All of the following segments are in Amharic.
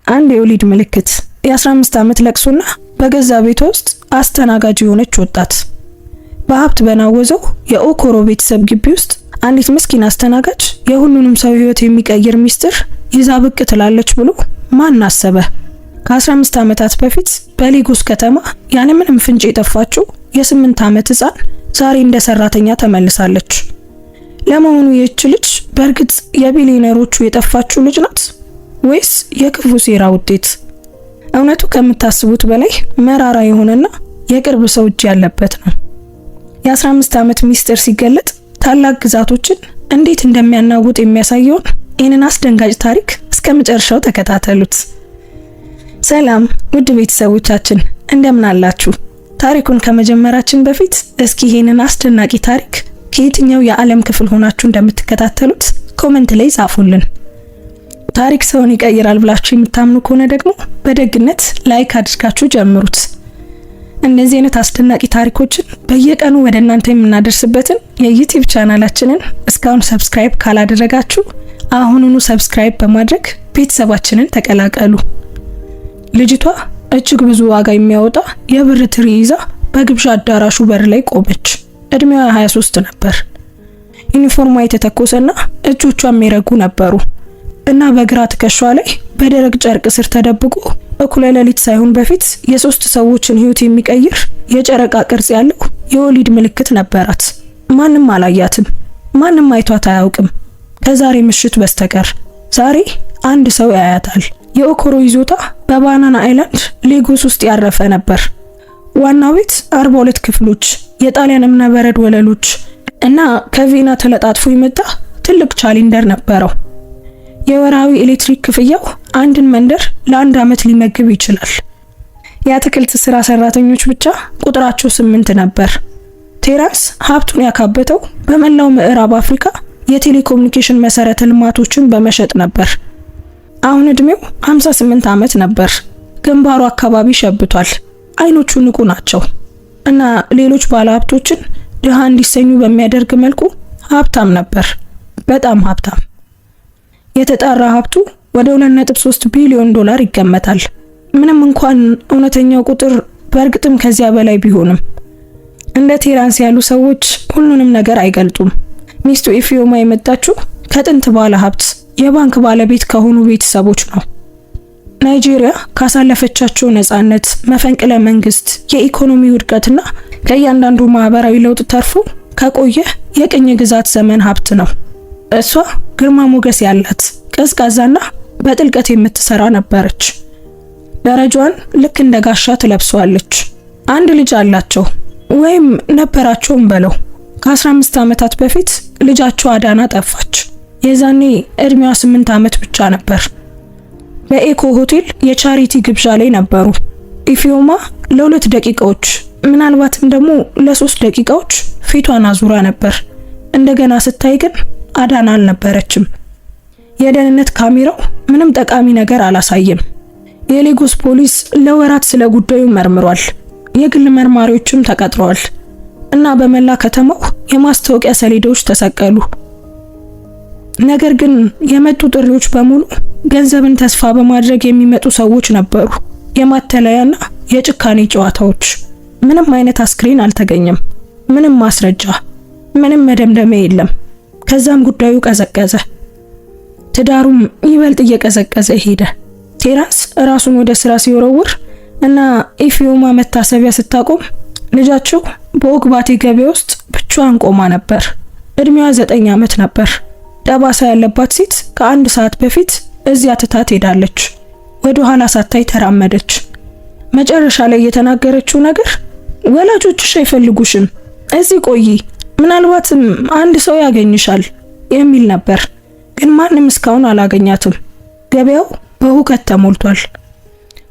አንድ የወሊድ ምልክት፣ የ15 ዓመት ለቅሶና በገዛ ቤቷ ውስጥ አስተናጋጅ የሆነች ወጣት። በሀብት በናወዘው የኦኮሮ ቤተሰብ ግቢ ውስጥ አንዲት ምስኪን አስተናጋጅ የሁሉንም ሰው ህይወት የሚቀይር ሚስጥር ይዛ ብቅ ትላለች ብሎ ማን አሰበ? ከ15 ዓመታት በፊት በሌጎስ ከተማ ያለምንም ፍንጭ የጠፋችው የ8 ዓመት ህፃን ዛሬ እንደ ሰራተኛ ተመልሳለች። ለመሆኑ ይህች ልጅ በእርግጥ የቢሊዮነሮቹ የጠፋችው ልጅ ናት ወይስ የክፉ ሴራ ውጤት? እውነቱ ከምታስቡት በላይ መራራ የሆነና የቅርብ ሰው እጅ ያለበት ነው። የ15 ዓመት ሚስጥር ሲገለጥ ታላቅ ግዛቶችን እንዴት እንደሚያናውጥ የሚያሳየውን ይህንን አስደንጋጭ ታሪክ እስከ መጨረሻው ተከታተሉት። ሰላም ውድ ቤተሰቦቻችን እንደምን አላችሁ? ታሪኩን ከመጀመራችን በፊት እስኪ ይህንን አስደናቂ ታሪክ ከየትኛው የዓለም ክፍል ሆናችሁ እንደምትከታተሉት ኮሜንት ላይ ጻፉልን። ታሪክ ሰውን ይቀይራል ብላችሁ የምታምኑ ከሆነ ደግሞ በደግነት ላይክ አድርጋችሁ ጀምሩት። እንደዚህ አይነት አስደናቂ ታሪኮችን በየቀኑ ወደ እናንተ የምናደርስበትን የዩቲዩብ ቻናላችንን እስካሁን ሰብስክራይብ ካላደረጋችሁ አሁኑኑ ሰብስክራይብ በማድረግ ቤተሰባችንን ተቀላቀሉ። ልጅቷ እጅግ ብዙ ዋጋ የሚያወጣ የብር ትሪ ይዛ በግብዣ አዳራሹ በር ላይ ቆመች። እድሜዋ 23 ነበር። ዩኒፎርሟ የተተኮሰና እጆቿ የሚረጉ ነበሩ እና በግራ ትከሻዋ ላይ በደረቅ ጨርቅ ስር ተደብቆ እኩለ ሌሊት ሳይሆን በፊት የሶስት ሰዎችን ህይወት የሚቀይር የጨረቃ ቅርጽ ያለው የወሊድ ምልክት ነበራት። ማንም አላያትም። ማንም አይቷት አያውቅም ከዛሬ ምሽት በስተቀር። ዛሬ አንድ ሰው ያያታል። የኦኮሮ ይዞታ በባናና አይላንድ ሌጎስ ውስጥ ያረፈ ነበር። ዋናው ቤት 42 ክፍሎች፣ የጣሊያን እብነበረድ ወለሎች እና ከቬና ተለጣጥፎ የመጣ ትልቅ ቻሌንደር ነበረው። የወራዊ ኤሌክትሪክ ክፍያው አንድን መንደር ለአንድ ዓመት ሊመግብ ይችላል። የአትክልት ስራ ሰራተኞች ብቻ ቁጥራቸው 8 ነበር። ቴራንስ ሀብቱን ያካበተው በመላው ምዕራብ አፍሪካ የቴሌኮሙኒኬሽን መሰረተ ልማቶችን በመሸጥ ነበር። አሁን እድሜው 58 ዓመት ነበር። ግንባሩ አካባቢ ሸብቷል። አይኖቹ ንቁ ናቸው እና ሌሎች ባለሀብቶችን ድሃ እንዲሰኙ በሚያደርግ መልኩ ሀብታም ነበር። በጣም ሀብታም። የተጣራ ሀብቱ ወደ 2.3 ቢሊዮን ዶላር ይገመታል። ምንም እንኳን እውነተኛው ቁጥር በእርግጥም ከዚያ በላይ ቢሆንም እንደ ቴራንስ ያሉ ሰዎች ሁሉንም ነገር አይገልጡም። ሚስቱ ኢፊዮማ የመጣችው ከጥንት ባለ ሀብት የባንክ ባለቤት ከሆኑ ቤተሰቦች ነው። ናይጄሪያ ካሳለፈቻቸው ነፃነት፣ መፈንቅለ መንግስት፣ የኢኮኖሚ ውድቀትና ከእያንዳንዱ ማህበራዊ ለውጥ ተርፎ ከቆየ የቅኝ ግዛት ዘመን ሀብት ነው። እሷ ግርማ ሞገስ ያላት ቀዝቃዛና በጥልቀት የምትሰራ ነበረች። ደረጃዋን ልክ እንደ ጋሻ ትለብሰዋለች። አንድ ልጅ አላቸው ወይም ነበራቸውም በለው። ከ15 ዓመታት በፊት ልጃቸው አዳና ጠፋች። የዛኔ እድሜዋ 8 ዓመት ብቻ ነበር። በኤኮ ሆቴል የቻሪቲ ግብዣ ላይ ነበሩ። ኢፊዮማ ለ2 ደቂቃዎች ምናልባትም ደግሞ ለ3 ደቂቃዎች ፊቷን አዙራ ነበር። እንደገና ስታይ ግን አዳና አልነበረችም። የደህንነት ካሜራው ምንም ጠቃሚ ነገር አላሳየም። የሌጎስ ፖሊስ ለወራት ስለ ጉዳዩ መርምሯል። የግል መርማሪዎችም ተቀጥረዋል እና በመላ ከተማው የማስታወቂያ ሰሌዳዎች ተሰቀሉ። ነገር ግን የመጡ ጥሪዎች በሙሉ ገንዘብን ተስፋ በማድረግ የሚመጡ ሰዎች ነበሩ። የማተለያና የጭካኔ ጨዋታዎች። ምንም አይነት አስክሬን አልተገኘም። ምንም ማስረጃ፣ ምንም መደምደሚያ የለም። ከዛም ጉዳዩ ቀዘቀዘ። ትዳሩም ይበልጥ እየቀዘቀዘ ሄደ። ቴራንስ ራሱን ወደ ስራ ሲወረውር እና ኢፊዮማ መታሰቢያ ስታቆም ልጃቸው በኦግባቴ ገበያ ውስጥ ብቻዋን ቆማ ነበር። እድሜዋ 9 ዓመት ነበር። ጠባሳ ያለባት ሴት ከ1 ሰዓት በፊት እዚያ ትታት ሄዳለች። ወደ ኋላ ሳታይ ተራመደች። መጨረሻ ላይ የተናገረችው ነገር ወላጆችሽ አይፈልጉሽም፣ እዚህ ቆይ፣ ምናልባትም አንድ ሰው ያገኝሻል የሚል ነበር። ግን ማንም እስካሁን አላገኛትም። ገበያው በሁከት ተሞልቷል።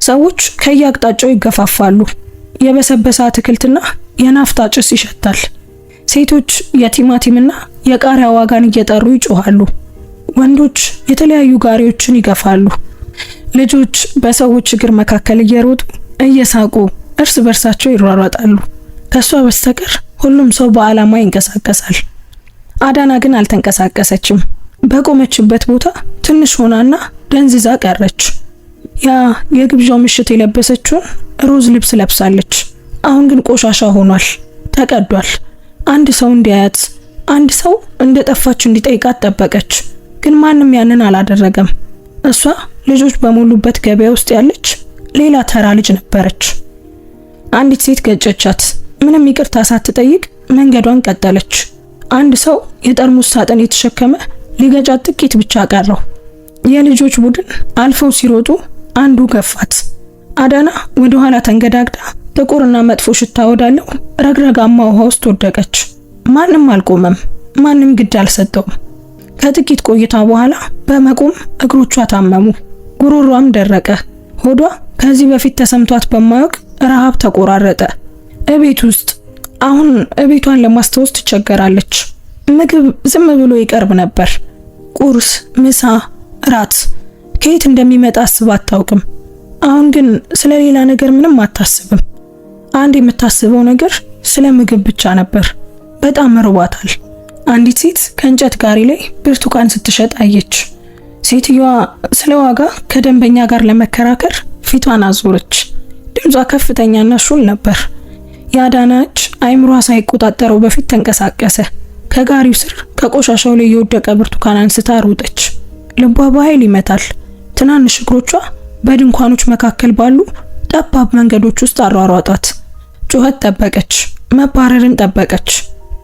ሰዎች ከየአቅጣጫው ይገፋፋሉ። የበሰበሰ አትክልትና የናፍጣ ጭስ ይሸታል። ሴቶች የቲማቲምና የቃሪያ ዋጋን እየጠሩ ይጮሃሉ። ወንዶች የተለያዩ ጋሪዎችን ይገፋሉ። ልጆች በሰዎች እግር መካከል እየሮጡ እየሳቁ እርስ በርሳቸው ይሯሯጣሉ። ከሷ በስተቀር ሁሉም ሰው በአላማ ይንቀሳቀሳል። አዳና ግን አልተንቀሳቀሰችም። በቆመችበት ቦታ ትንሽ ሆናና ደንዝዛ ቀረች። ያ የግብዣው ምሽት የለበሰችውን ሮዝ ልብስ ለብሳለች። አሁን ግን ቆሻሻ ሆኗል፣ ተቀዷል። አንድ ሰው እንዲያያት፣ አንድ ሰው እንደጠፋች እንዲጠይቃት ጠበቀች። ግን ማንም ያንን አላደረገም። እሷ ልጆች በሞሉበት ገበያ ውስጥ ያለች ሌላ ተራ ልጅ ነበረች። አንዲት ሴት ገጨቻት። ምንም ይቅርታ ሳትጠይቅ መንገዷን ቀጠለች። አንድ ሰው የጠርሙስ ሳጥን የተሸከመ ሊገጫት ጥቂት ብቻ ቀረው። የልጆች ቡድን አልፈው ሲሮጡ አንዱ ገፋት። አዳና ወደ ኋላ ተንገዳግዳ ጥቁርና መጥፎ ሽታ ወዳለው ረግረጋማ ውሃ ውስጥ ወደቀች። ማንም አልቆመም፣ ማንም ግድ አልሰጠውም። ከጥቂት ቆይታ በኋላ በመቆም እግሮቿ ታመሙ፣ ጉሮሯም ደረቀ። ሆዷ ከዚህ በፊት ተሰምቷት በማያውቅ ረሃብ ተቆራረጠ። እቤት ውስጥ አሁን እቤቷን ለማስታወስ ትቸገራለች። ምግብ ዝም ብሎ ይቀርብ ነበር። ቁርስ፣ ምሳ፣ ራት ከየት እንደሚመጣ አስባ አታውቅም። አሁን ግን ስለ ሌላ ነገር ምንም አታስብም። አንድ የምታስበው ነገር ስለ ምግብ ብቻ ነበር። በጣም ርቧታል። አንዲት ሴት ከእንጨት ጋሪ ላይ ብርቱካን ስትሸጥ አየች። ሴትዮዋ ስለ ዋጋ ከደንበኛ ጋር ለመከራከር ፊቷን አዞረች። ድምጿ ከፍተኛና ሹል ነበር። የአዳና እጅ አይምሯ ሳይቆጣጠረው በፊት ተንቀሳቀሰ። ከጋሪው ስር ከቆሻሻው ላይ የወደቀ ብርቱካን አንስታ ሮጠች። ልቧ በኃይል ይመታል። ትናንሽ እግሮቿ በድንኳኖች መካከል ባሉ ጠባብ መንገዶች ውስጥ አሯሯጧት። ጩኸት ጠበቀች፣ መባረርን ጠበቀች።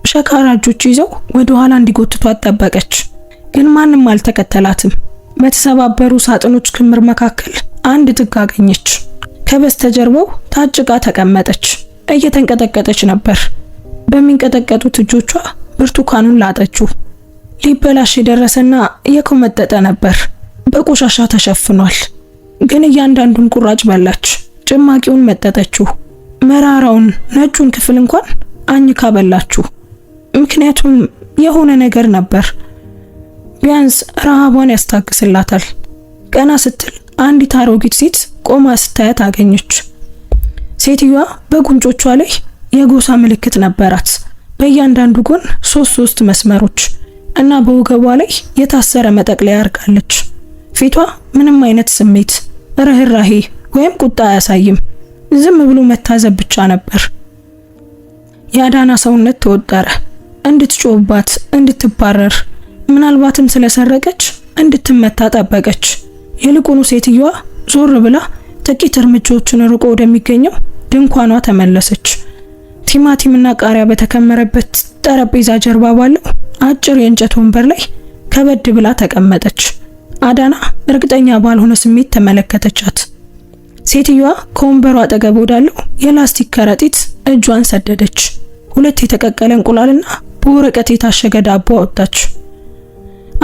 ሸካራ እጆች ይዘው ወደ ኋላ እንዲጎትቷት ጠበቀች። ግን ማንም አልተከተላትም። በተሰባበሩ ሳጥኖች ክምር መካከል አንድ ጥግ አገኘች። ከበስተጀርባው ታጭቃ ተቀመጠች። እየተንቀጠቀጠች ነበር። በሚንቀጠቀጡት እጆቿ ብርቱካኑን ላጠችው። ሊበላሽ የደረሰና የኮመጠጠ ነበር። በቆሻሻ ተሸፍኗል። ግን እያንዳንዱን ቁራጭ በላች። ጭማቂውን መጠጠችው። መራራውን ነጩን ክፍል እንኳን አኝካ በላችሁ። ምክንያቱም የሆነ ነገር ነበር። ቢያንስ ረሃቧን ያስታግስላታል። ቀና ስትል አንዲት አሮጊት ሴት ቆማ ስታያት አገኘች። ሴትዮዋ በጉንጮቿ ላይ የጎሳ ምልክት ነበራት። በእያንዳንዱ ጎን ሶስት መስመሮች እና በወገቧ ላይ የታሰረ መጠቅለያ አርጋለች። ፊቷ ምንም አይነት ስሜት፣ ርህራሄ ወይም ቁጣ አያሳይም። ዝም ብሎ መታዘብ ብቻ ነበር። የአዳና ሰውነት ተወጠረ። እንድትጮህባት፣ እንድትባረር፣ ምናልባትም ስለሰረቀች እንድትመታ ጠበቀች። ይልቁኑ ሴትዮዋ ዞር ብላ ጥቂት እርምጃዎችን ርቆ ወደሚገኘው ድንኳኗ ተመለሰች። ቲማቲምና ቃሪያ በተከመረበት ጠረጴዛ ጀርባ ባለው አጭር የእንጨት ወንበር ላይ ከበድ ብላ ተቀመጠች። አዳና እርግጠኛ ባልሆነ ስሜት ተመለከተቻት። ሴትዮዋ ከወንበሯ አጠገብ ወዳለው የላስቲክ ከረጢት እጇን ሰደደች። 2 የተቀቀለ እንቁላልና በወረቀት የታሸገ ዳቦ አወጣች።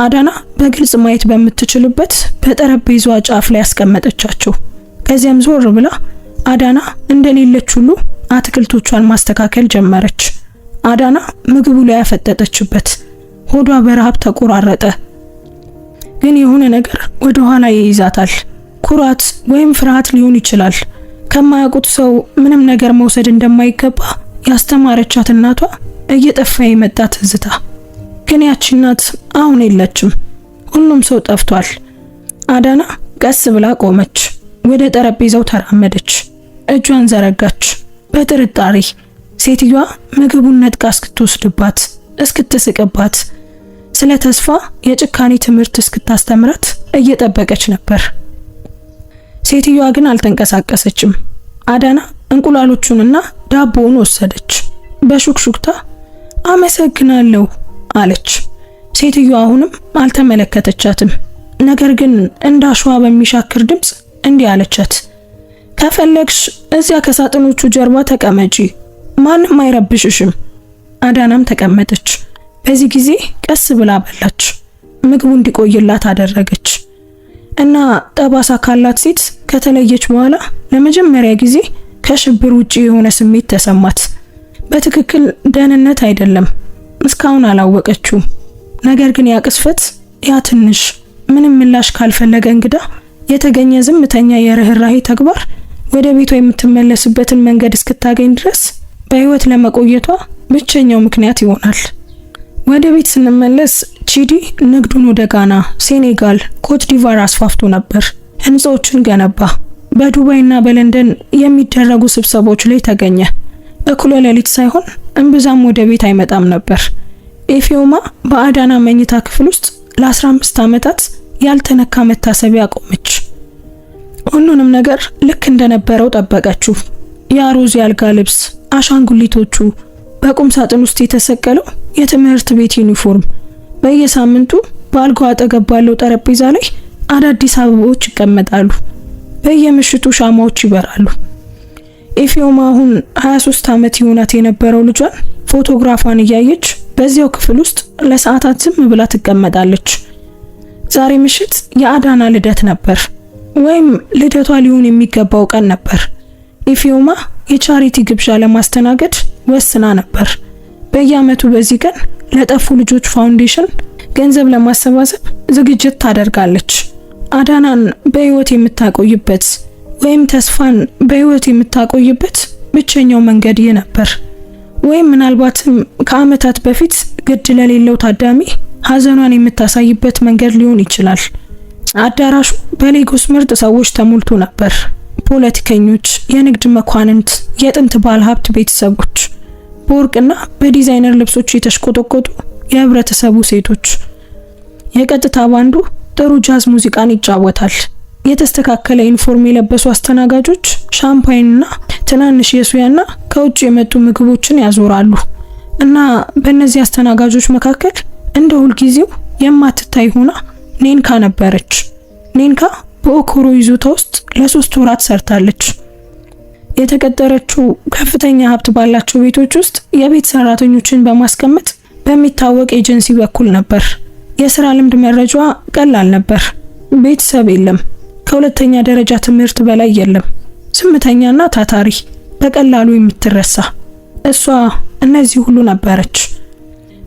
አዳና በግልጽ ማየት በምትችልበት በጠረጴዛዋ ጫፍ ላይ ያስቀመጠቻቸው። ከዚያም ዞር ብላ አዳና እንደሌለች ሁሉ አትክልቶቿን ማስተካከል ጀመረች። አዳና ምግቡ ላይ ያፈጠጠችበት። ሆዷ በረሃብ ተቆራረጠ። ግን የሆነ ነገር ወደ ኋላ ይይዛታል። ኩራት ወይም ፍርሃት ሊሆን ይችላል። ከማያውቁት ሰው ምንም ነገር መውሰድ እንደማይገባ ያስተማረቻት እናቷ እየጠፋ የመጣ ትዝታ። ግን ያቺ እናት አሁን የለችም። ሁሉም ሰው ጠፍቷል። አዳና ቀስ ብላ ቆመች። ወደ ጠረጴዛው ተራመደች። እጇን ዘረጋች። በጥርጣሬ ሴትዮዋ ምግቡን ነጥቃ እስክትወስድባት፣ እስክትስቅባት፣ ስለ ተስፋ የጭካኔ ትምህርት እስክታስተምራት እየጠበቀች ነበር። ሴትዮዋ ግን አልተንቀሳቀሰችም። አዳና እንቁላሎቹንና ዳቦውን ወሰደች። በሹክሹክታ አመሰግናለሁ አለች። ሴትዮዋ አሁንም አልተመለከተቻትም። ነገር ግን እንዳሸዋ በሚሻክር ድምጽ እንዲህ አለቻት፣ ከፈለግሽ እዚያ ከሳጥኖቹ ጀርባ ተቀመጪ፣ ማንም አይረብሽሽም። አዳናም ተቀመጠች። በዚህ ጊዜ ቀስ ብላ በላች። ምግቡ እንዲቆይላት አደረገች እና ጠባሳ ካላት ሴት ከተለየች በኋላ ለመጀመሪያ ጊዜ ከሽብር ውጪ የሆነ ስሜት ተሰማት። በትክክል ደህንነት አይደለም፣ እስካሁን አላወቀችውም። ነገር ግን ያ ቅስፈት፣ ያ ትንሽ ምንም ምላሽ ካልፈለገ እንግዳ የተገኘ ዝምተኛ የርህራሄ ተግባር ወደ ቤቷ የምትመለስበትን መንገድ እስክታገኝ ድረስ በህይወት ለመቆየቷ ብቸኛው ምክንያት ይሆናል። ወደ ቤት ስንመለስ ቺዲ ንግዱን ወደ ጋና፣ ሴኔጋል፣ ኮት ዲቫር አስፋፍቶ ነበር። ህንጻዎችን ገነባ። በዱባይና በለንደን የሚደረጉ ስብሰባዎች ላይ ተገኘ። እኩለ ሌሊት ሳይሆን እምብዛም ወደ ቤት አይመጣም ነበር። ኤፊዮማ በአዳና መኝታ ክፍል ውስጥ ለ15 ዓመታት ያልተነካ መታሰቢያ ቆመች። ሁሉንም ነገር ልክ እንደነበረው ጠበቀችው። የሮዚ አልጋ ልብስ፣ አሻንጉሊቶቹ፣ በቁም ሳጥን ውስጥ የተሰቀለው የትምህርት ቤት ዩኒፎርም፣ በየሳምንቱ በአልጋው አጠገብ ባለው ጠረጴዛ ላይ አዳዲስ አበቦች ይቀመጣሉ። በየምሽቱ ሻማዎች ይበራሉ። ኤፊዮማ አሁን 23 ዓመት ይሆናት የነበረው ልጇን ፎቶግራፏን እያየች በዚያው ክፍል ውስጥ ለሰዓታት ዝም ብላ ትቀመጣለች። ዛሬ ምሽት የአዳና ልደት ነበር፣ ወይም ልደቷ ሊሆን የሚገባው ቀን ነበር። ኤፊዮማ የቻሪቲ ግብዣ ለማስተናገድ ወስና ነበር። በየዓመቱ በዚህ ቀን ለጠፉ ልጆች ፋውንዴሽን ገንዘብ ለማሰባሰብ ዝግጅት ታደርጋለች። አዳናን በህይወት የምታቆይበት ወይም ተስፋን በህይወት የምታቆይበት ብቸኛው መንገድ ይህ ነበር። ወይም ምናልባትም ከዓመታት በፊት ግድ ለሌለው ታዳሚ ሀዘኗን የምታሳይበት መንገድ ሊሆን ይችላል። አዳራሹ በሌጎስ ምርጥ ሰዎች ተሞልቶ ነበር። ፖለቲከኞች፣ የንግድ መኳንንት፣ የጥንት ባለ ሀብት ቤተሰቦች፣ በወርቅና በዲዛይነር ልብሶች የተሽቆጠቆጡ የህብረተሰቡ ሴቶች። የቀጥታ ባንዱ ጥሩ ጃዝ ሙዚቃን ይጫወታል። የተስተካከለ ዩኒፎርም የለበሱ አስተናጋጆች ሻምፓይንና ትናንሽ የሱያና ከውጭ የመጡ ምግቦችን ያዞራሉ። እና በእነዚህ አስተናጋጆች መካከል እንደ ሁልጊዜው የማትታይ ሆና ኔንካ ነበረች። ኔንካ በኦኮሮ ይዞታ ውስጥ ለ3 ወራት ሰርታለች። የተቀጠረችው ከፍተኛ ሀብት ባላቸው ቤቶች ውስጥ የቤት ሰራተኞችን በማስቀመጥ በሚታወቅ ኤጀንሲ በኩል ነበር። የስራ ልምድ መረጃዋ ቀላል ነበር። ቤተሰብ የለም፣ ከሁለተኛ ደረጃ ትምህርት በላይ የለም። ዝምተኛና ታታሪ፣ በቀላሉ የምትረሳ እሷ እነዚህ ሁሉ ነበረች።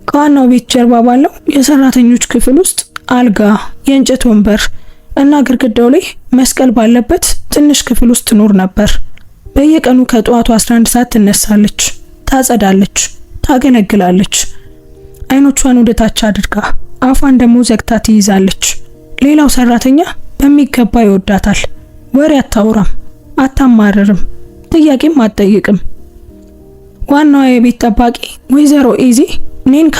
ከዋናው ቤት ጀርባ ባለው የሰራተኞች ክፍል ውስጥ አልጋ፣ የእንጨት ወንበር እና ግድግዳው ላይ መስቀል ባለበት ትንሽ ክፍል ውስጥ ትኖር ነበር። በየቀኑ ከጠዋቱ 11 ሰዓት ትነሳለች፣ ታጸዳለች፣ ታገለግላለች። አይኖቿን ወደ ታች አድርጋ አፏን ደግሞ ዘግታ ትይዛለች። ሌላው ሰራተኛ በሚገባ ይወዳታል። ወሬ አታውራም፣ አታማርርም፣ ጥያቄም አትጠይቅም። ዋናዋ የቤት ጠባቂ ወይዘሮ ኤዚ ኔንካ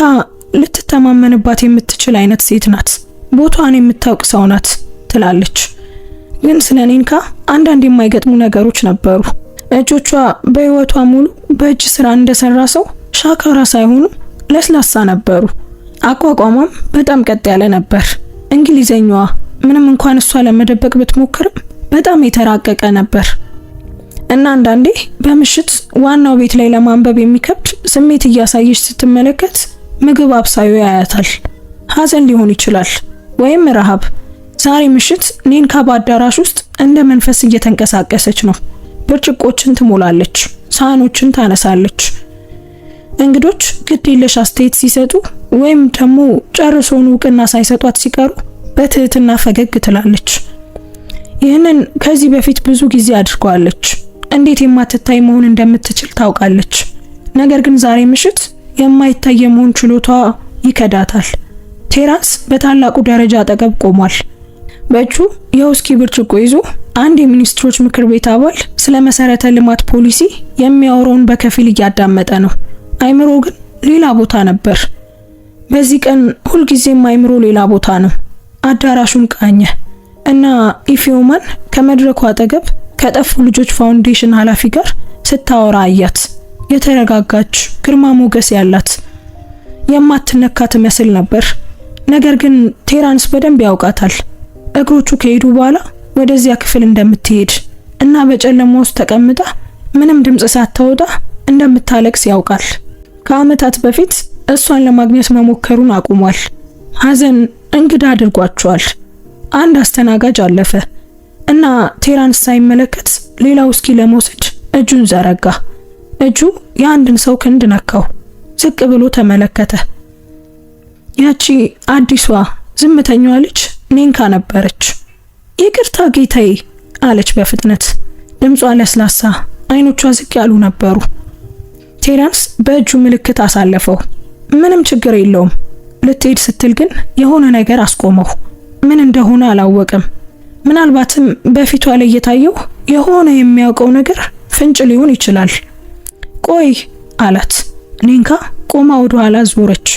ልትተማመንባት የምትችል አይነት ሴት ናት። ቦታዋን የምታውቅ ሰው ናት ትላለች። ግን ስለ ኔንካ አንዳንድ የማይገጥሙ ነገሮች ነበሩ። እጆቿ በህይወቷ ሙሉ በእጅ ስራ እንደሰራ ሰው ሻካራ ሳይሆኑ ለስላሳ ነበሩ። አቋቋሟም በጣም ቀጥ ያለ ነበር። እንግሊዘኛዋ ምንም እንኳን እሷ ለመደበቅ ብትሞክርም በጣም የተራቀቀ ነበር። እና አንዳንዴ በምሽት ዋናው ቤት ላይ ለማንበብ የሚከብድ ስሜት እያሳየች ስትመለከት ምግብ አብሳዩ ያያታል። ሀዘን ሊሆን ይችላል ወይም ረሃብ። ዛሬ ምሽት ኔንካ በአዳራሽ ውስጥ እንደ መንፈስ እየተንቀሳቀሰች ነው። ብርጭቆችን ትሞላለች፣ ሳህኖችን ታነሳለች። እንግዶች ግድ የለሽ አስተያየት ሲሰጡ ወይም ደግሞ ጨርሶውን እውቅና ሳይሰጧት ሲቀሩ በትህትና ፈገግ ትላለች። ይህንን ከዚህ በፊት ብዙ ጊዜ አድርገዋለች። እንዴት የማትታይ መሆን እንደምትችል ታውቃለች። ነገር ግን ዛሬ ምሽት የማይታይ የመሆን ችሎቷ ይከዳታል። ቴራንስ በታላቁ ደረጃ አጠገብ ቆሟል። በእጁ የውስኪ ብርጭቆ ይዞ አንድ የሚኒስትሮች ምክር ቤት አባል ስለ መሰረተ ልማት ፖሊሲ የሚያወራውን በከፊል እያዳመጠ ነው። አይምሮ ግን ሌላ ቦታ ነበር። በዚህ ቀን ሁልጊዜም አይምሮ ሌላ ቦታ ነው። አዳራሹን ቃኘ እና ኤፊዮማን ከመድረኩ አጠገብ ከጠፉ ልጆች ፋውንዴሽን ኃላፊ ጋር ስታወራ አያት። የተረጋጋች፣ ግርማ ሞገስ ያላት፣ የማትነካ ትመስል ነበር። ነገር ግን ቴራንስ በደንብ ያውቃታል። እግሮቹ ከሄዱ በኋላ ወደዚያ ክፍል እንደምትሄድ እና በጨለማ ውስጥ ተቀምጣ ምንም ድምጽ ሳታወጣ እንደምታለቅስ ያውቃል። ከዓመታት በፊት እሷን ለማግኘት መሞከሩን አቁሟል። ሀዘን እንግዳ አድርጓቸዋል። አንድ አስተናጋጅ አለፈ እና ቴራንስ ሳይመለከት ሌላ ውስኪ ለመውሰድ እጁን ዘረጋ። እጁ የአንድን ሰው ክንድ ነካው። ዝቅ ብሎ ተመለከተ። ያቺ አዲሷ ዝምተኛዋ ልጅ ኔንካ ነበረች። ይቅርታ ጌታዬ አለች በፍጥነት። ድምጿ ለስላሳ፣ አይኖቿ ዝቅ ያሉ ነበሩ። ቴራንስ በእጁ ምልክት አሳለፈው። ምንም ችግር የለውም። ልትሄድ ስትል ግን የሆነ ነገር አስቆመው። ምን እንደሆነ አላወቅም። ምናልባትም በፊቷ ላይ የታየው የሆነ የሚያውቀው ነገር ፍንጭ ሊሆን ይችላል። ቆይ አላት። ኔንካ ቆማ ወደ ኋላ ዞረች።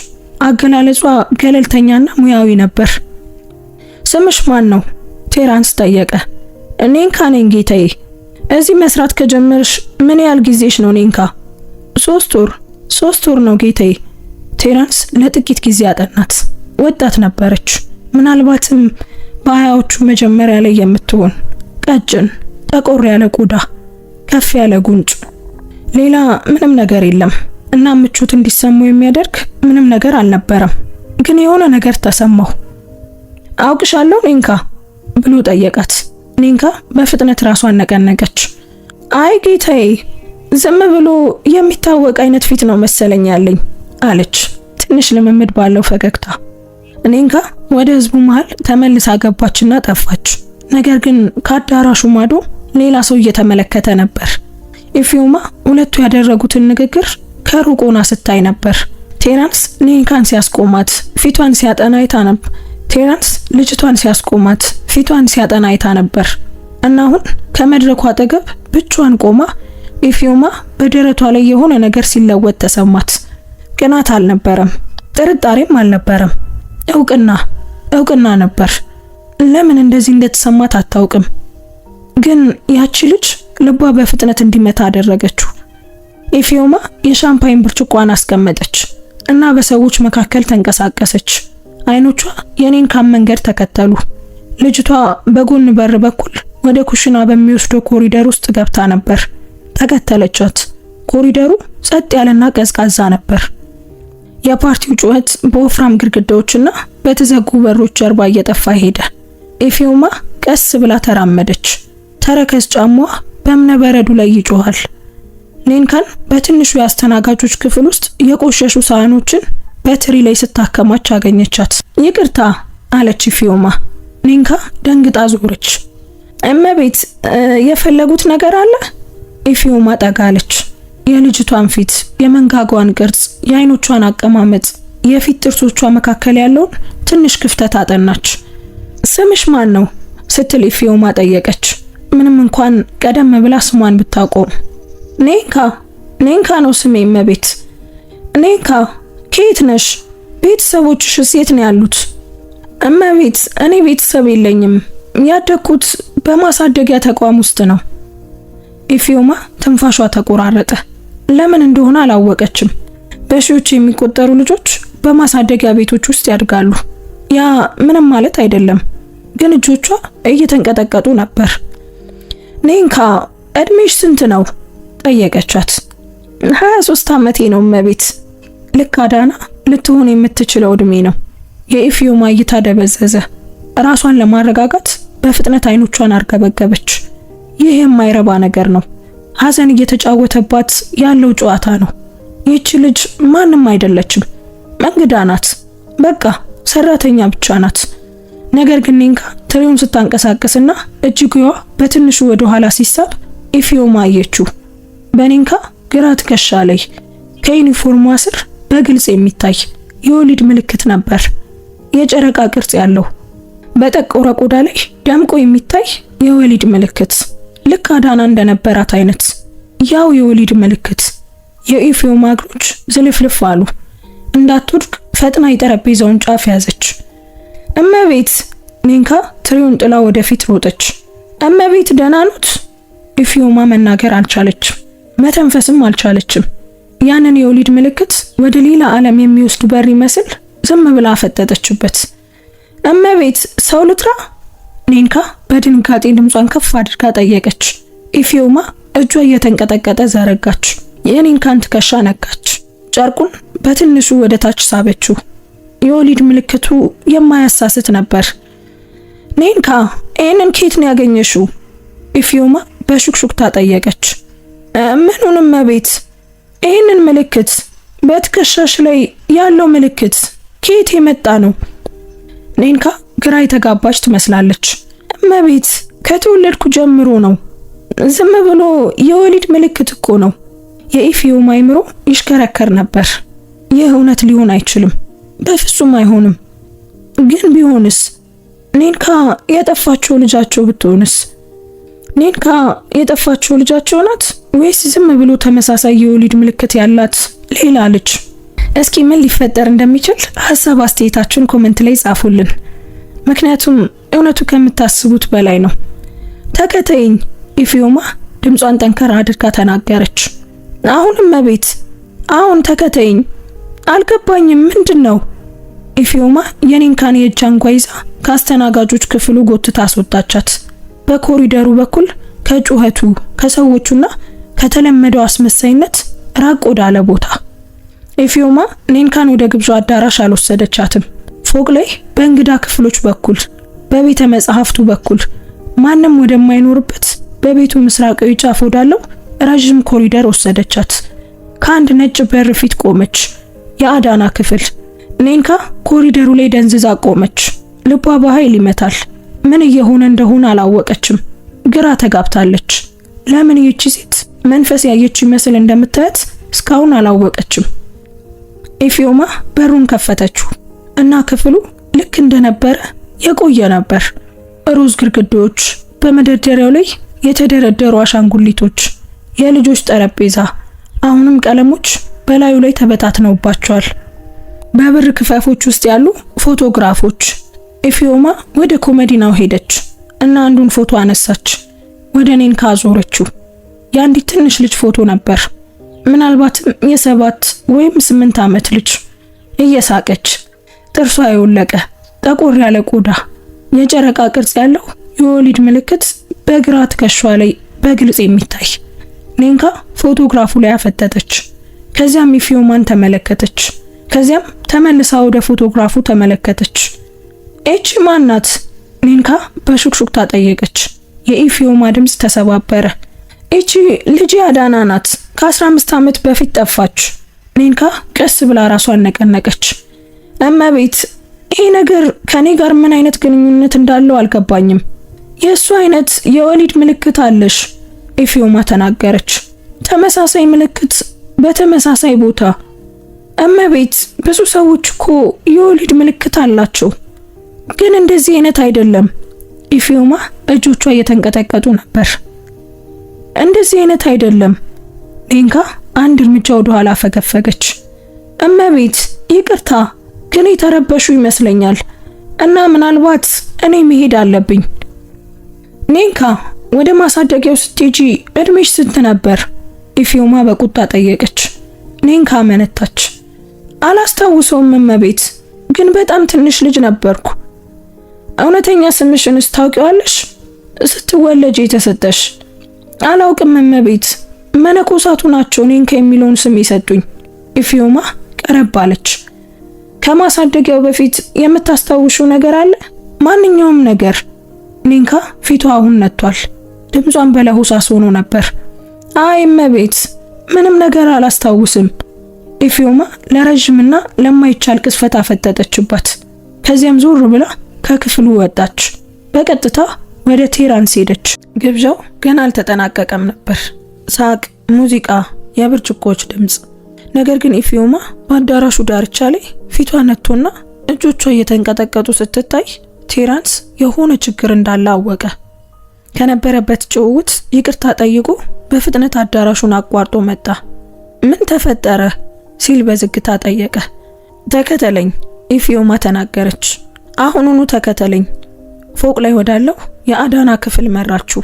አገላለጿ ገለልተኛና ሙያዊ ነበር። ስምሽ ማን ነው? ቴራንስ ጠየቀ። ኔንካ ነኝ ጌታዬ። እዚህ መስራት ከጀመርሽ ምን ያህል ጊዜሽ ነው ኔንካ? 3 ወር ነው ጌታዬ። ቴራንስ ለጥቂት ጊዜ አጠናት። ወጣት ነበረች። ምናልባትም በሀያዎቹ መጀመሪያ ላይ የምትሆን ቀጭን፣ ጠቆር ያለ ቆዳ፣ ከፍ ያለ ጉንጭ፣ ሌላ ምንም ነገር የለም እና ምቾት እንዲሰማው የሚያደርግ ምንም ነገር አልነበረም። ግን የሆነ ነገር ተሰማው። አውቅሻለሁ ኔንካ ብሎ ጠየቃት። ኔንካ በፍጥነት ራሷን ነቀነቀች። አይ ጌታዬ፣ ዝም ብሎ የሚታወቅ አይነት ፊት ነው መሰለኝ ያለኝ አለች፣ ትንሽ ልምምድ ባለው ፈገግታ። ኔንካ ወደ ህዝቡ መሃል ተመልሳ ገባችና ጠፋች። ነገር ግን ከአዳራሹ ማዶ ሌላ ሰው እየተመለከተ ነበር። ኢፊዮማ ሁለቱ ያደረጉትን ንግግር ከሩቅ ሆና ስታይ ነበር። ቴራንስ ኔንካን ሲያስቆማት ፊቷን ሲያጠና አይታ ነበር። ቴራንስ ልጅቷን ሲያስቆማት ፊቷን ሲያጠና አይታ ነበር እና አሁን ከመድረኩ አጠገብ ብቻዋን ቆማ ኢፊዮማ በደረቷ ላይ የሆነ ነገር ሲለወጥ ተሰማት። ቅናት አልነበረም፣ ጥርጣሬም አልነበረም። እውቅና ነበር። ለምን እንደዚህ እንደተሰማት አታውቅም። ግን ያቺ ልጅ ልቧ በፍጥነት እንዲመታ አደረገችው። ኢፊዮማ የሻምፓኝ ብርጭቆዋን አስቀመጠች እና በሰዎች መካከል ተንቀሳቀሰች። አይኖቿ የኔንካን መንገድ ተከተሉ። ልጅቷ በጎን በር በኩል ወደ ኩሽና በሚወስደው ኮሪደር ውስጥ ገብታ ነበር። ተከተለቻት። ኮሪደሩ ጸጥ ያለና ቀዝቃዛ ነበር። የፓርቲው ጩኸት በወፍራም ግድግዳዎችና በተዘጉ በሮች ጀርባ እየጠፋ ሄደ። ኢፊዮማ ቀስ ብላ ተራመደች። ተረከዝ ጫማዋ በእብነ በረዱ ላይ ይጮሃል። ኔንካን በትንሹ የአስተናጋጆች ክፍል ውስጥ የቆሸሹ ሳህኖችን በትሪ ላይ ስታከማች አገኘቻት። ይቅርታ አለች ኢፊዮማ። ኔንካ ደንግጣ ዞረች። እመቤት፣ የፈለጉት ነገር አለ? ኢፊዮማ ጠጋለች። የልጅቷን ፊት፣ የመንጋጓን ቅርጽ፣ የአይኖቿን አቀማመጥ፣ የፊት ጥርሶቿ መካከል ያለውን ትንሽ ክፍተት አጠናች። ስምሽ ማን ነው ስትል ኢፊዮማ ጠየቀች። ምንም እንኳን ቀደም ብላ ስሟን ብታውቀው። ኔንካ ነው ስሜ እመቤት። ኔንካ፣ ከየት ነሽ? ቤተሰቦችሽስ የት ነው ያሉት? እመቤት፣ እኔ ቤተሰብ የለኝም። ያደግኩት በማሳደጊያ ተቋም ውስጥ ነው። ኢፊዮማ ትንፋሿ ተቆራረጠ። ለምን እንደሆነ አላወቀችም። በሺዎች የሚቆጠሩ ልጆች በማሳደጊያ ቤቶች ውስጥ ያድጋሉ። ያ ምንም ማለት አይደለም፣ ግን እጆቿ እየተንቀጠቀጡ ነበር። ኔንካ፣ እድሜሽ ስንት ነው? ጠየቀቻት። 23 ዓመቴ ነው እመቤት። ልክ አዳና ልትሆን የምትችለው እድሜ ነው። የኢፊዮማ እይታ ደበዘዘ። ራሷን ለማረጋጋት በፍጥነት አይኖቿን አርገበገበች። ይህ የማይረባ ነገር ነው። ሐዘን እየተጫወተባት ያለው ጨዋታ ነው። ይህች ልጅ ማንም አይደለችም። እንግዳ ናት። በቃ ሰራተኛ ብቻ ናት። ነገር ግን ኔንካ ትሪውን ስታንቀሳቀስና እጅግዋ በትንሹ ወደ ኋላ ሲሳብ ኢፊዮማ አየችው። በኔንካ ግራ ትከሻ ላይ ከዩኒፎርሟ ስር በግልጽ የሚታይ የወሊድ ምልክት ነበር። የጨረቃ ቅርጽ ያለው በጠቆረ ቆዳ ላይ ደምቆ የሚታይ የወሊድ ምልክት፣ ልክ አዳና እንደነበራት አይነት ያው የወሊድ ምልክት። የኢፊዮማ እግሮች ዝልፍልፍ አሉ። እንዳትወድቅ ፈጥና የጠረጴዛውን ጫፍ ያዘች። እመቤት! ኔንካ ትሪውን ጥላ ወደፊት ሮጠች። እመቤት ደህና ኖት? ኢፊዮማ መናገር አልቻለችም፣ መተንፈስም አልቻለችም። ያንን የወሊድ ምልክት ወደ ሌላ ዓለም የሚወስድ በር ይመስል ዝም ብላ አፈጠጠችበት። እመቤት ሰው ልጥራ? ኔንካ በድንጋጤ ድምጿን ከፍ አድርጋ ጠየቀች። ኢፊዮማ እጇ እየተንቀጠቀጠ ዘረጋች። የኔንካን ትከሻ ነካች። ጨርቁን በትንሹ ወደ ታች ሳበችው። የወሊድ ምልክቱ የማያሳስት ነበር። ኔንካ ይህንን ኬት ነው ያገኘሽው? ኢፊዮማ በሹክሹክታ ጠየቀች። ምኑን እመቤት? ይህንን ምልክት በትከሻሽ ላይ ያለው ምልክት ኬት የመጣ ነው? ኔንካ ግራ የተጋባች ትመስላለች። እመቤት ከተወለድኩ ጀምሮ ነው። ዝም ብሎ የወሊድ ምልክት እኮ ነው። የኢፊዮማ አይምሮ ይሽከረከር ነበር። ይህ እውነት ሊሆን አይችልም፣ በፍጹም አይሆንም። ግን ቢሆንስ? ኔንካ የጠፋችው ልጃቸው ብትሆንስ? ኔንካ የጠፋችው ልጃቸው ናት ወይስ ዝም ብሎ ተመሳሳይ የወሊድ ምልክት ያላት ሌላ ልጅ? እስኪ ምን ሊፈጠር እንደሚችል ሀሳብ አስተያየታችሁን ኮሜንት ላይ ጻፉልን። ምክንያቱም እውነቱ ከምታስቡት በላይ ነው። ተከተይኝ፣ ኢፊዮማ ድምጿን ጠንከር አድርጋ ተናገረች። አሁንም እመቤት፣ አሁን ተከተይኝ። አልገባኝም፣ ምንድን ነው? ኢፊዮማ የኔንካን የእጅ አንጓ ይዛ ከአስተናጋጆች ክፍሉ ጎትታ አስወጣቻት። በኮሪደሩ በኩል ከጩኸቱ ከሰዎቹና ከተለመደው አስመሳይነት ራቅ ወዳለ ቦታ። ኢፊዮማ ኔንካን ወደ ግብዣ አዳራሽ አልወሰደቻትም። ፎቅ ላይ በእንግዳ ክፍሎች በኩል በቤተ መጻሕፍቱ በኩል ማንም ወደማይኖርበት በቤቱ ምስራቃዊ ጫፍ ወዳለው ረጅም ኮሪደር ወሰደቻት። ከአንድ ነጭ በር ፊት ቆመች። የአዳና ክፍል። ኔንካ ኮሪደሩ ላይ ደንዝዛ ቆመች። ልቧ በኃይል ይመታል። ምን እየሆነ እንደሆነ አላወቀችም። ግራ ተጋብታለች። ለምን ይህች ሴት መንፈስ ያየች ይመስል እንደምታያት እስካሁን አላወቀችም። ኢፊዮማ በሩን ከፈተችው እና ክፍሉ ልክ እንደነበረ የቆየ ነበር። ሮዝ ግድግዳዎች፣ በመደርደሪያው ላይ የተደረደሩ አሻንጉሊቶች፣ የልጆች ጠረጴዛ፣ አሁንም ቀለሞች በላዩ ላይ ተበታትነውባቸዋል። በብር ክፈፎች ውስጥ ያሉ ፎቶግራፎች። ኢፊዮማ ወደ ኮመዲናው ሄደች እና አንዱን ፎቶ አነሳች። ወደ ኔንካ አዞረችው። የአንዲት ትንሽ ልጅ ፎቶ ነበር። ምናልባትም የ7 ወይም 8 ዓመት ልጅ። እየሳቀች፣ ጥርሷ የወለቀ ጠቆር ያለ ቆዳ፣ የጨረቃ ቅርጽ ያለው የወሊድ ምልክት በግራ ትከሻዋ ላይ በግልጽ የሚታይ። ኔንካ ፎቶግራፉ ላይ አፈጠጠች። ከዚያም ኢፊዮማን ተመለከተች። ከዚያም ተመልሳ ወደ ፎቶግራፉ ተመለከተች። እቺ ማን ናት? ኔንካ በሹክሹክታ ጠየቀች። የኢፊዮማ ድምጽ ተሰባበረ። እቺ ልጅ አዳና ናት። ከ15 ዓመት በፊት ጠፋች። ኔንካ ቀስ ብላ ራሷን ነቀነቀች። እመቤት፣ ይሄ ነገር ከኔ ጋር ምን አይነት ግንኙነት እንዳለው አልገባኝም። የእሱ አይነት የወሊድ ምልክት አለሽ፣ ኢፊዮማ ተናገረች። ተመሳሳይ ምልክት በተመሳሳይ ቦታ። እመቤት፣ ብዙ ሰዎች እኮ የወሊድ ምልክት አላቸው፣ ግን እንደዚህ አይነት አይደለም። ኢፊዮማ እጆቿ እየተንቀጠቀጡ ነበር። እንደዚህ አይነት አይደለም። ኔንካ አንድ እርምጃ ወደ ኋላ ፈገፈገች። እመቤት፣ ይቅርታ፣ ግን የተረበሹ ይመስለኛል እና ምናልባት እኔ መሄድ አለብኝ። ኔንካ፣ ወደ ማሳደጊያው ስትሄጂ እድሜሽ ስንት ነበር? ኢፊዮማ በቁጣ ጠየቀች። ኔንካ አመነታች። አላስታውሰውም እመቤት፣ ግን በጣም ትንሽ ልጅ ነበርኩ። እውነተኛ ስምሽንስ ታውቂዋለሽ? ስትወለጅ የተሰጠሽ? አላውቅም እመቤት፣ መነኮሳቱ ናቸው ኔንካ የሚለውን ስም የሰጡኝ። ኢፊዮማ ቀረብ አለች። ከማሳደጊያው በፊት የምታስታውሽው ነገር አለ? ማንኛውም ነገር። ኔንካ ፊቷ አሁን ነጥቷል። ድምጿን በለሆሳስ ሆኖ ነበር። አይ እመቤት፣ ምንም ነገር አላስታውስም። ኢፊዮማ ለረጅምና ለማይቻል ቅስፈት አፈጠጠችባት። ከዚያም ዞር ብላ ከክፍሉ ወጣች። በቀጥታ ወደ ቴራንስ ሄደች። ግብዣው ገና አልተጠናቀቀም ነበር። ሳቅ፣ ሙዚቃ፣ የብርጭቆች ድምጽ። ነገር ግን ኢፊዮማ በአዳራሹ ዳርቻ ላይ ፊቷ ነጥቶና እጆቿ እየተንቀጠቀጡ ስትታይ ቴራንስ የሆነ ችግር እንዳለ አወቀ። ከነበረበት ጭውውት ይቅርታ ጠይቆ በፍጥነት አዳራሹን አቋርጦ መጣ። ምን ተፈጠረ ሲል በዝግታ ጠየቀ። ተከተለኝ፣ ኢፊዮማ ተናገረች። አሁኑኑ ተከተለኝ። ፎቅ ላይ ወዳለው የአዳና ክፍል መራችው።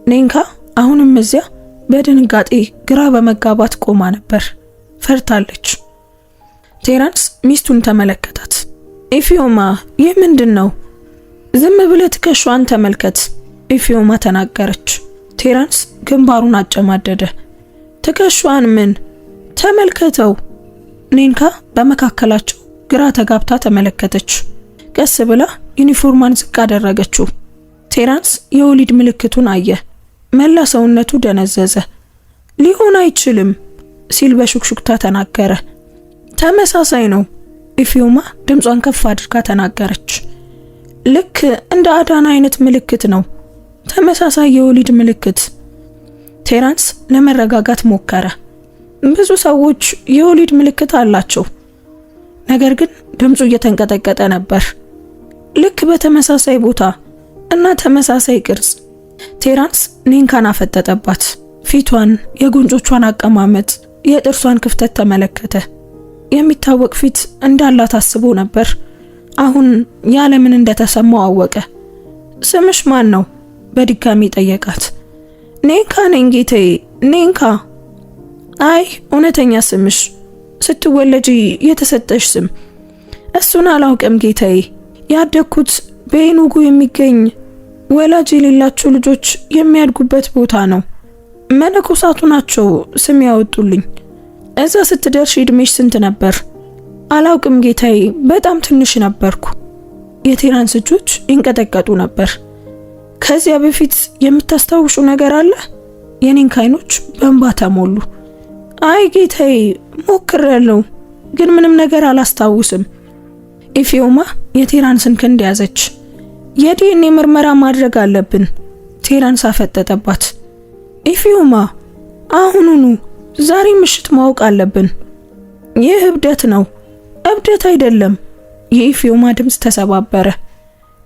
ኔንካ አሁንም እዚያ በድንጋጤ ግራ በመጋባት ቆማ ነበር። ፈርታለች። ቴራንስ ሚስቱን ተመለከታት። ኢፊዮማ፣ ይህ ምንድን ነው? ዝም ብለህ ትከሻዋን ተመልከት፣ ኢፊዮማ ተናገረች። ቴራንስ ግንባሩን አጨማደደ። ትከሻዋን ምን? ተመልከተው። ኔንካ በመካከላቸው ግራ ተጋብታ ተመለከተች። ቀስ ብላ ዩኒፎርማን ዝቅ አደረገችው። ቴራንስ የወሊድ ምልክቱን አየ። መላ ሰውነቱ ደነዘዘ። ሊሆን አይችልም ሲል በሹክሹክታ ተናገረ። ተመሳሳይ ነው፣ ኢፊዮማ ድምጿን ከፍ አድርጋ ተናገረች። ልክ እንደ አዳና አይነት ምልክት ነው፣ ተመሳሳይ የወሊድ ምልክት። ቴራንስ ለመረጋጋት ሞከረ። ብዙ ሰዎች የወሊድ ምልክት አላቸው። ነገር ግን ድምፁ እየተንቀጠቀጠ ነበር። ልክ በተመሳሳይ ቦታ እና ተመሳሳይ ቅርጽ። ቴራንስ ኔንካን አፈጠጠባት። ፊቷን፣ የጉንጮቿን አቀማመጥ፣ የጥርሷን ክፍተት ተመለከተ። የሚታወቅ ፊት እንዳላት አስቦ ነበር። አሁን ያለምን እንደተሰማው አወቀ። ስምሽ ማን ነው? በድጋሚ ጠየቃት። ኔንካ ነኝ ጌታዬ፣ ኔንካ። አይ እውነተኛ ስምሽ ስትወለጂ የተሰጠሽ ስም። እሱን አላውቅም ጌታዬ። ያደግኩት በኤኑጉ የሚገኝ ወላጅ የሌላቸው ልጆች የሚያድጉበት ቦታ ነው። መነኮሳቱ ናቸው ስም ያወጡልኝ። እዛ ስትደርሽ እድሜሽ ስንት ነበር? አላውቅም ጌታዬ፣ በጣም ትንሽ ነበርኩ። የቴራንስ እጆች ይንቀጠቀጡ ነበር። ከዚያ በፊት የምታስታውሹ ነገር አለ? የኔንካ አይኖች በእንባ ተሞሉ። አይ ጌታዬ፣ ሞክሬያለሁ ግን ምንም ነገር አላስታውስም። ኢፊዮማ የቴራንስን ክንድ ያዘች። የዲኤንኤ ምርመራ ማድረግ አለብን። ቴራንስ አፈጠጠባት። ኢፊዮማ አሁኑኑ፣ ዛሬ ምሽት ማወቅ አለብን። ይህ እብደት ነው። እብደት አይደለም። የኢፊዮማ ድምፅ ተሰባበረ።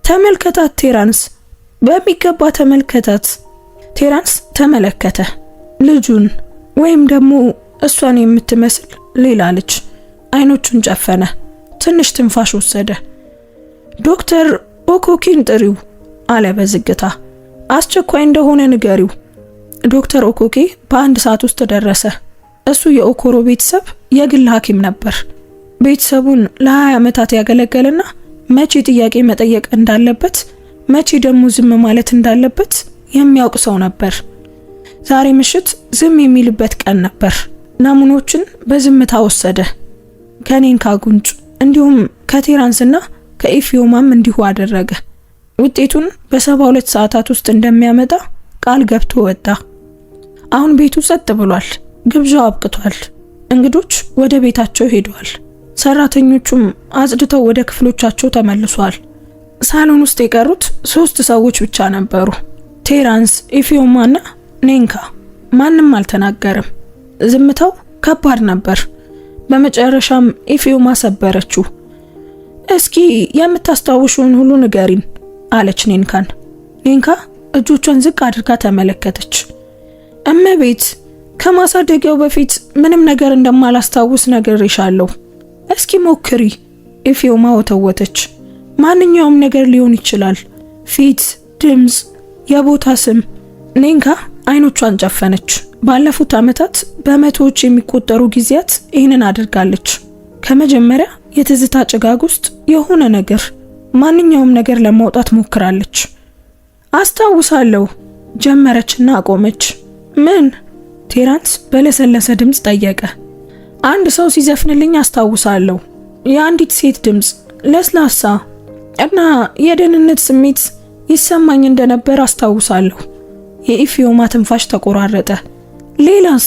ተመልከታት ቴራንስ፣ በሚገባ ተመልከታት። ቴራንስ ተመለከተ። ልጁን ወይም ደግሞ እሷን የምትመስል ሌላ ልጅ። አይኖቹን ጨፈነ። ትንሽ ትንፋሽ ወሰደ። ዶክተር ኦኮኪን ጥሪው አለ በዝግታ። አስቸኳይ እንደሆነ ንገሪው። ዶክተር ኦኮኬ በአንድ ሰዓት ውስጥ ደረሰ። እሱ የኦኮሮ ቤተሰብ የግል ሐኪም ነበር። ቤተሰቡን ለ20 ዓመታት ያገለገለና መቼ ጥያቄ መጠየቅ እንዳለበት መቼ ደግሞ ዝም ማለት እንዳለበት የሚያውቅ ሰው ነበር። ዛሬ ምሽት ዝም የሚልበት ቀን ነበር። ናሙኖችን በዝምታ ወሰደ። ከኔንካ ጉንጭ እንዲሁም ከቴራንስና ከኢፊዮማም እንዲሁ አደረገ። ውጤቱን በ72 ሰዓታት ውስጥ እንደሚያመጣ ቃል ገብቶ ወጣ። አሁን ቤቱ ጸጥ ብሏል። ግብዣው አብቅቷል። እንግዶች ወደ ቤታቸው ሄደዋል። ሰራተኞቹም አጽድተው ወደ ክፍሎቻቸው ተመልሰዋል። ሳሎን ውስጥ የቀሩት 3 ሰዎች ብቻ ነበሩ። ቴራንስ፣ ኢፊዮማና ኔንካ። ማንም አልተናገረም። ዝምታው ከባድ ነበር። በመጨረሻም ኢፊዮማ ሰበረችው። እስኪ የምታስታውሹን ሁሉ ንገሪን አለች ኔንካን። ኔንካ እጆቿን ዝቅ አድርጋ ተመለከተች። እመቤት፣ ከማሳደጊያው በፊት ምንም ነገር እንደማላስታውስ ነግሬሻለሁ። እስኪ ሞክሪ። ኢፊዮማ ወተወተች። ማንኛውም ነገር ሊሆን ይችላል። ፊት፣ ድምፅ፣ የቦታ ስም። ኔንካ አይኖቿን ጨፈነች። ባለፉት ዓመታት በመቶዎች የሚቆጠሩ ጊዜያት ይህንን አድርጋለች። ከመጀመሪያ የትዝታ ጭጋግ ውስጥ የሆነ ነገር፣ ማንኛውም ነገር ለማውጣት ሞክራለች። አስታውሳለሁ ጀመረችና አቆመች። ምን? ቴራንስ በለሰለሰ ድምፅ ጠየቀ። አንድ ሰው ሲዘፍንልኝ አስታውሳለሁ። የአንዲት ሴት ድምፅ፣ ለስላሳ እና የደህንነት ስሜት ይሰማኝ እንደነበር አስታውሳለሁ። የኢፊዮማ ትንፋሽ ተቆራረጠ። ሌላስ?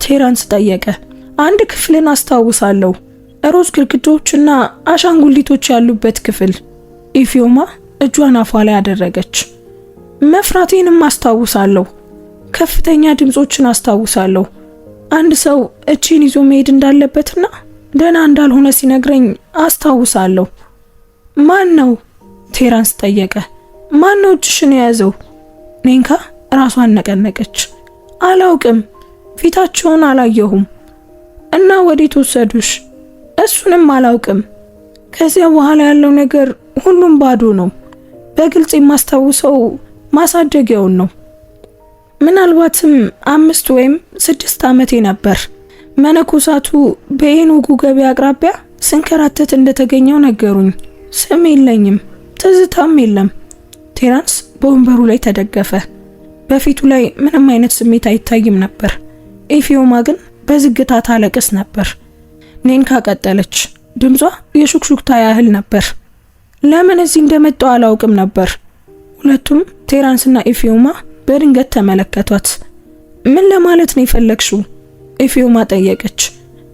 ቴራንስ ጠየቀ። አንድ ክፍልን አስታውሳለሁ፣ ሮዝ ግድግዳዎችና አሻንጉሊቶች ያሉበት ክፍል። ኢፊዮማ እጇን አፏ ላይ አደረገች። መፍራቴንም አስታውሳለሁ። ከፍተኛ ድምጾችን አስታውሳለሁ። አንድ ሰው እቺን ይዞ መሄድ እንዳለበትና ደህና እንዳልሆነ ሲነግረኝ አስታውሳለሁ። ማን ነው? ቴራንስ ጠየቀ። ማን ነው እጅሽን የያዘው? ኔንካ ራሷን ነቀነቀች። አላውቅም፣ ፊታቸውን አላየሁም። እና ወዴት ወሰዱሽ? እሱንም አላውቅም። ከዚያ በኋላ ያለው ነገር ሁሉም ባዶ ነው። በግልጽ የማስታውሰው ማሳደጊያውን ነው። ምናልባትም 5 ወይም 6 ዓመቴ ነበር። መነኮሳቱ በኤኑጉ ገበያ አቅራቢያ ስንከራተት እንደተገኘው ነገሩኝ። ስም የለኝም፣ ትዝታም የለም። ቴራንስ በወንበሩ ላይ ተደገፈ። በፊቱ ላይ ምንም አይነት ስሜት አይታይም ነበር። ኢፊዮማ ግን በዝግታ ታለቅስ ነበር። ኔንካ ቀጠለች። ድምጿ የሹክሹክታ ያህል ነበር። ለምን እዚህ እንደመጣው አላውቅም ነበር። ሁለቱም ቴራንስና ኢፊዮማ በድንገት ተመለከቷት። ምን ለማለት ነው የፈለግሽው? ኢፊዮማ ጠየቀች።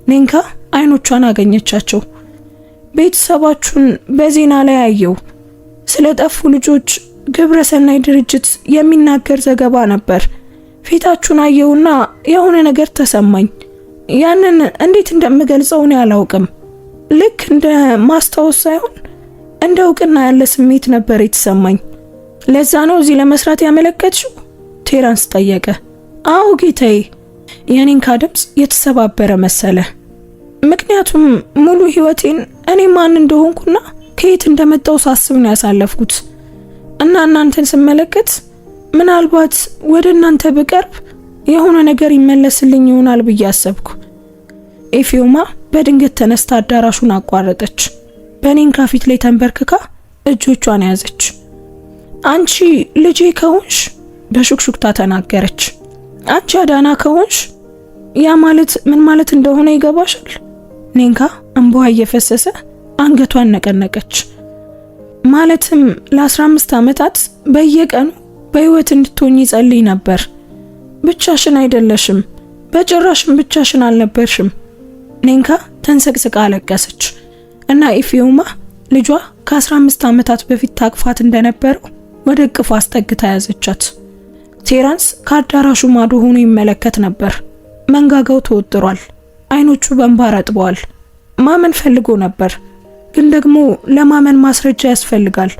ኔንካ አይኖቿን አገኘቻቸው። ቤተሰባችሁን በዜና ላይ አየው። ስለጠፉ ልጆች ግብረሰናይ ድርጅት የሚናገር ዘገባ ነበር። ፊታችሁን አየውና የሆነ ነገር ተሰማኝ። ያንን እንዴት እንደምገልጸው ነው አላውቅም። ልክ እንደ ማስታወስ ሳይሆን እንደ እውቅና ያለ ስሜት ነበር የተሰማኝ። ለዛ ነው እዚህ ለመስራት ያመለከትሽው? ቴራንስ ጠየቀ። አዎ ጌታዬ። የኔንካ ድምፅ የተሰባበረ መሰለ። ምክንያቱም ሙሉ ህይወቴን እኔ ማን እንደሆንኩና ከየት እንደመጣው ሳስብ ነው ያሳለፍኩት እና እናንተን ስመለከት ምናልባት ወደ እናንተ ብቀርብ የሆነ ነገር ይመለስልኝ ይሆናል ብዬ አሰብኩ። ኤፊዮማ በድንገት ተነስታ አዳራሹን አቋረጠች። በኔንካ ፊት ላይ ተንበርክካ እጆቿን ያዘች። አንቺ ልጄ ከሆንሽ በሹክሹክታ ተናገረች። አንቺ አዳና ከሆንሽ ያ ማለት ምን ማለት እንደሆነ ይገባሻል? ኔንካ እንባዋ እየፈሰሰ አንገቷን ነቀነቀች። ማለትም ለ15 ዓመታት በየቀኑ በህይወት እንድትሆኚ ጸልይ ነበር። ብቻሽን አይደለሽም፣ በጭራሽም ብቻሽን አልነበርሽም። ኔንካ ተንሰቅስቃ አለቀሰች እና ኤፊዮማ ልጇ ከ15 ዓመታት በፊት ታቅፋት እንደነበረው ወደ እቅፏ አስጠግታ ያዘቻት። ቴራንስ ከአዳራሹ ማዶ ሆኖ ይመለከት ነበር። መንጋጋው ተወጥሯል፣ አይኖቹ በእንባ ረጥበዋል። ማመን ፈልጎ ነበር፣ ግን ደግሞ ለማመን ማስረጃ ያስፈልጋል።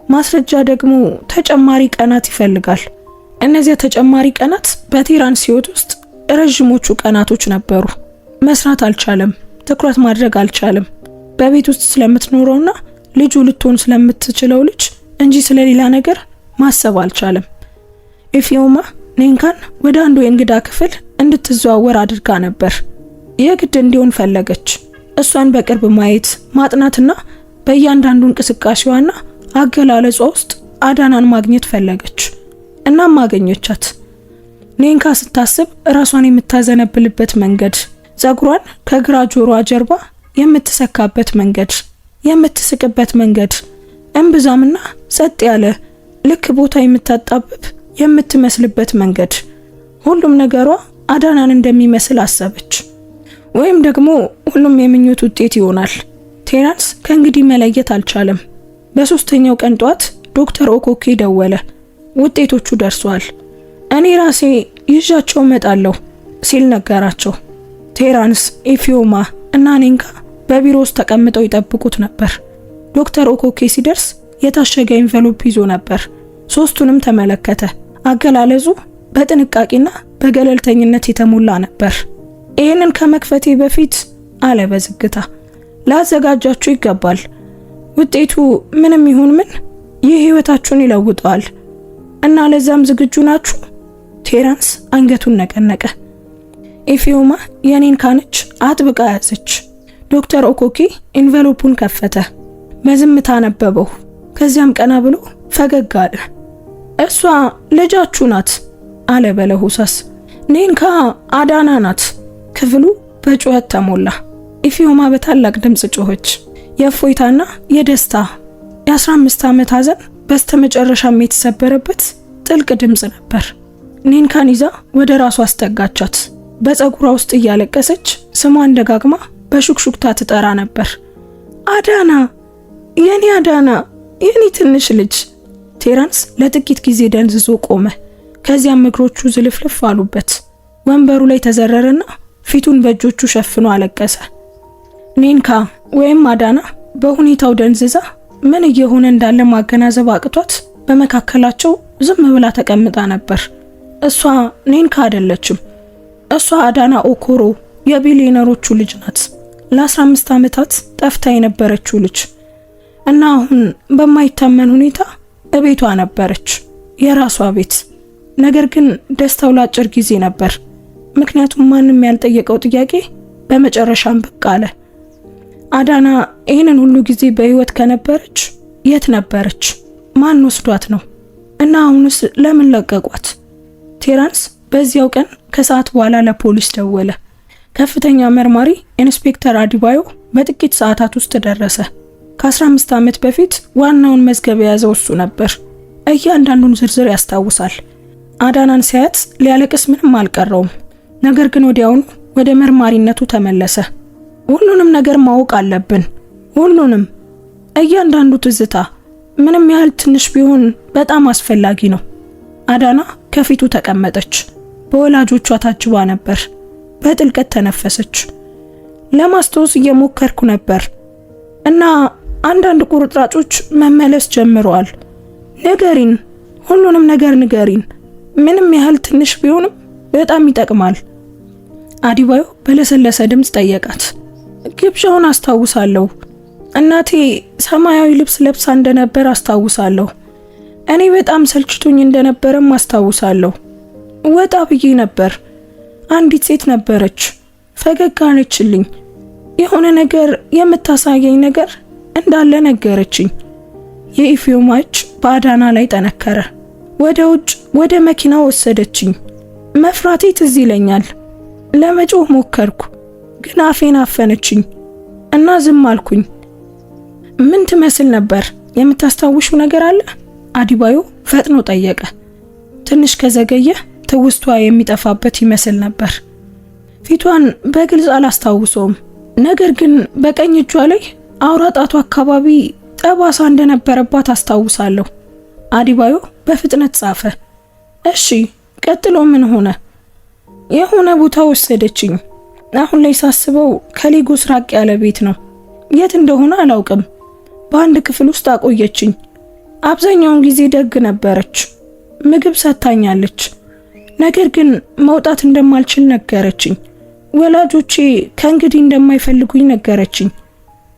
ማስረጃ ደግሞ ተጨማሪ ቀናት ይፈልጋል። እነዚያ ተጨማሪ ቀናት በቴራንስ ህይወት ውስጥ ረጅሞቹ ቀናቶች ነበሩ። መስራት አልቻለም፣ ትኩረት ማድረግ አልቻለም። በቤት ውስጥ ስለምትኖረውና ልጁ ልትሆን ስለምትችለው ልጅ እንጂ ስለሌላ ነገር ማሰብ አልቻለም። ኤፊዮማ ኔንካን ወደ አንዱ የእንግዳ ክፍል እንድትዘዋወር አድርጋ ነበር። የግድ እንዲሆን ፈለገች። እሷን በቅርብ ማየት፣ ማጥናትና በእያንዳንዱ እንቅስቃሴዋና አገላለጿ ውስጥ አዳናን ማግኘት ፈለገች። እናም አገኘቻት። ኔንካ ስታስብ ራሷን የምታዘነብልበት መንገድ፣ ጸጉሯን ከግራ ጆሮዋ ጀርባ የምትሰካበት መንገድ፣ የምትስቅበት መንገድ፣ እንብዛምና ጸጥ ያለ ልክ ቦታ የምታጣብብ የምትመስልበት መንገድ፣ ሁሉም ነገሯ አዳናን እንደሚመስል አሰበች። ወይም ደግሞ ሁሉም የምኞት ውጤት ይሆናል። ቴራንስ ከእንግዲህ መለየት አልቻለም። በሶስተኛው ቀን ጧት ዶክተር ኦኮኬ ደወለ። ውጤቶቹ ደርሰዋል፣ እኔ ራሴ ይዣቸው እመጣለሁ ሲል ነገራቸው። ቴራንስ፣ ኤፊዮማ እና ኔንካ በቢሮ ውስጥ ተቀምጠው ይጠብቁት ነበር። ዶክተር ኦኮኬ ሲደርስ የታሸገ ኢንቨሎፕ ይዞ ነበር። ሶስቱንም ተመለከተ። አገላለጹ በጥንቃቄና በገለልተኝነት የተሞላ ነበር። ይህንን ከመክፈቴ በፊት አለ በዝግታ፣ ላዘጋጃችሁ ይገባል። ውጤቱ ምንም ይሁን ምን ይህ ህይወታችሁን ይለውጠዋል እና ለዛም ዝግጁ ናችሁ? ቴራንስ አንገቱን ነቀነቀ። ኤፊዮማ የኔንካን እጅ አጥብቃ ያዘች። ዶክተር ኦኮኬ ኢንቨሎፑን ከፈተ። በዝምታ ነበበው። ከዚያም ቀና ብሎ ፈገግ አለ። እሷ ልጃችሁ ናት አለ በለሆሳስ። ኔንካ አዳና ናት። ክፍሉ በጩኸት ተሞላ። ኤፊዮማ በታላቅ ድምጽ ጮኸች። የእፎይታና የደስታ የ15 ዓመት ሐዘን በስተመጨረሻም የተሰበረበት ጥልቅ ድምጽ ነበር። ኔንካን ይዛ ወደ ራሷ አስጠጋቻት። በፀጉሯ ውስጥ እያለቀሰች ስሟን ደጋግማ በሹክሹክታ ትጠራ ነበር። አዳና፣ የኔ አዳና፣ የኔ ትንሽ ልጅ። ቴራንስ ለጥቂት ጊዜ ደንዝዞ ቆመ። ከዚያም እግሮቹ ዝልፍልፍ አሉበት። ወንበሩ ላይ ተዘረረና ፊቱን በእጆቹ ሸፍኖ አለቀሰ። ኔንካ ወይም አዳና በሁኔታው ደንዝዛ ምን እየሆነ እንዳለ ማገናዘብ አቅቷት በመካከላቸው ዝም ብላ ተቀምጣ ነበር። እሷ ኔንካ አይደለችም። እሷ አዳና ኦኮሮ የቢሊዮነሮቹ ልጅ ናት። ለ15 ዓመታት ጠፍታ የነበረችው ልጅ እና አሁን በማይታመን ሁኔታ እቤቷ ነበረች፣ የራሷ ቤት። ነገር ግን ደስታው ለአጭር ጊዜ ነበር፣ ምክንያቱም ማንም ያልጠየቀው ጥያቄ በመጨረሻም ብቅ አለ። አዳና ይህንን ሁሉ ጊዜ በህይወት ከነበረች የት ነበረች? ማን ወስዷት ነው? እና አሁንስ ለምን ለቀቋት? ቴራንስ በዚያው ቀን ከሰዓት በኋላ ለፖሊስ ደወለ። ከፍተኛ መርማሪ ኢንስፔክተር አዲባዮ በጥቂት ሰዓታት ውስጥ ደረሰ። ከ15 ዓመት በፊት ዋናውን መዝገብ የያዘው እሱ ነበር። እያንዳንዱን ዝርዝር ያስታውሳል። አዳናን ሲያያት ሊያለቅስ ምንም አልቀረውም። ነገር ግን ወዲያውኑ ወደ መርማሪነቱ ተመለሰ። ሁሉንም ነገር ማወቅ አለብን፣ ሁሉንም፣ እያንዳንዱ ትዝታ፣ ምንም ያህል ትንሽ ቢሆን በጣም አስፈላጊ ነው። አዳና ከፊቱ ተቀመጠች። በወላጆቿ ታጅባ ነበር። በጥልቀት ተነፈሰች። ለማስታወስ እየሞከርኩ ነበር እና አንዳንድ ቁርጥራጮች መመለስ ጀምረዋል። ንገሪን፣ ሁሉንም ነገር ንገሪን። ምንም ያህል ትንሽ ቢሆንም በጣም ይጠቅማል። አዲባዮ በለሰለሰ ድምፅ ጠየቃት። ግብዣውን አስታውሳለሁ። እናቴ ሰማያዊ ልብስ ለብሳ እንደነበር አስታውሳለሁ። እኔ በጣም ሰልችቶኝ እንደነበረም አስታውሳለሁ። ወጣ ብዬ ነበር። አንዲት ሴት ነበረች። ፈገግ አለችልኝ። የሆነ ነገር የምታሳየኝ ነገር እንዳለ ነገረችኝ። የኢፊዮማ እጅ በአዳና ላይ ጠነከረ። ወደ ውጭ ወደ መኪና ወሰደችኝ። መፍራቴ ትዝ ይለኛል። ለመጮህ ሞከርኩ፣ ግን አፌን አፈነችኝ እና ዝም አልኩኝ። ምን ትመስል ነበር? የምታስታውሹ ነገር አለ? አዲባዮ ፈጥኖ ጠየቀ። ትንሽ ከዘገየ ትውስቷ የሚጠፋበት ይመስል ነበር። ፊቷን በግልጽ አላስታውሰውም፣ ነገር ግን በቀኝ እጇ ላይ አውራ ጣቱ አካባቢ ጠባሳ እንደነበረባት አስታውሳለሁ። አዲባዮ በፍጥነት ጻፈ። እሺ፣ ቀጥሎ ምን ሆነ? የሆነ ቦታ ወሰደችኝ። አሁን ላይ ሳስበው ከሌጎስ ራቅ ያለ ቤት ነው። የት እንደሆነ አላውቅም። በአንድ ክፍል ውስጥ አቆየችኝ። አብዛኛውን ጊዜ ደግ ነበረች። ምግብ ሰጥታኛለች። ነገር ግን መውጣት እንደማልችል ነገረችኝ። ወላጆቼ ከእንግዲህ እንደማይፈልጉኝ ነገረችኝ።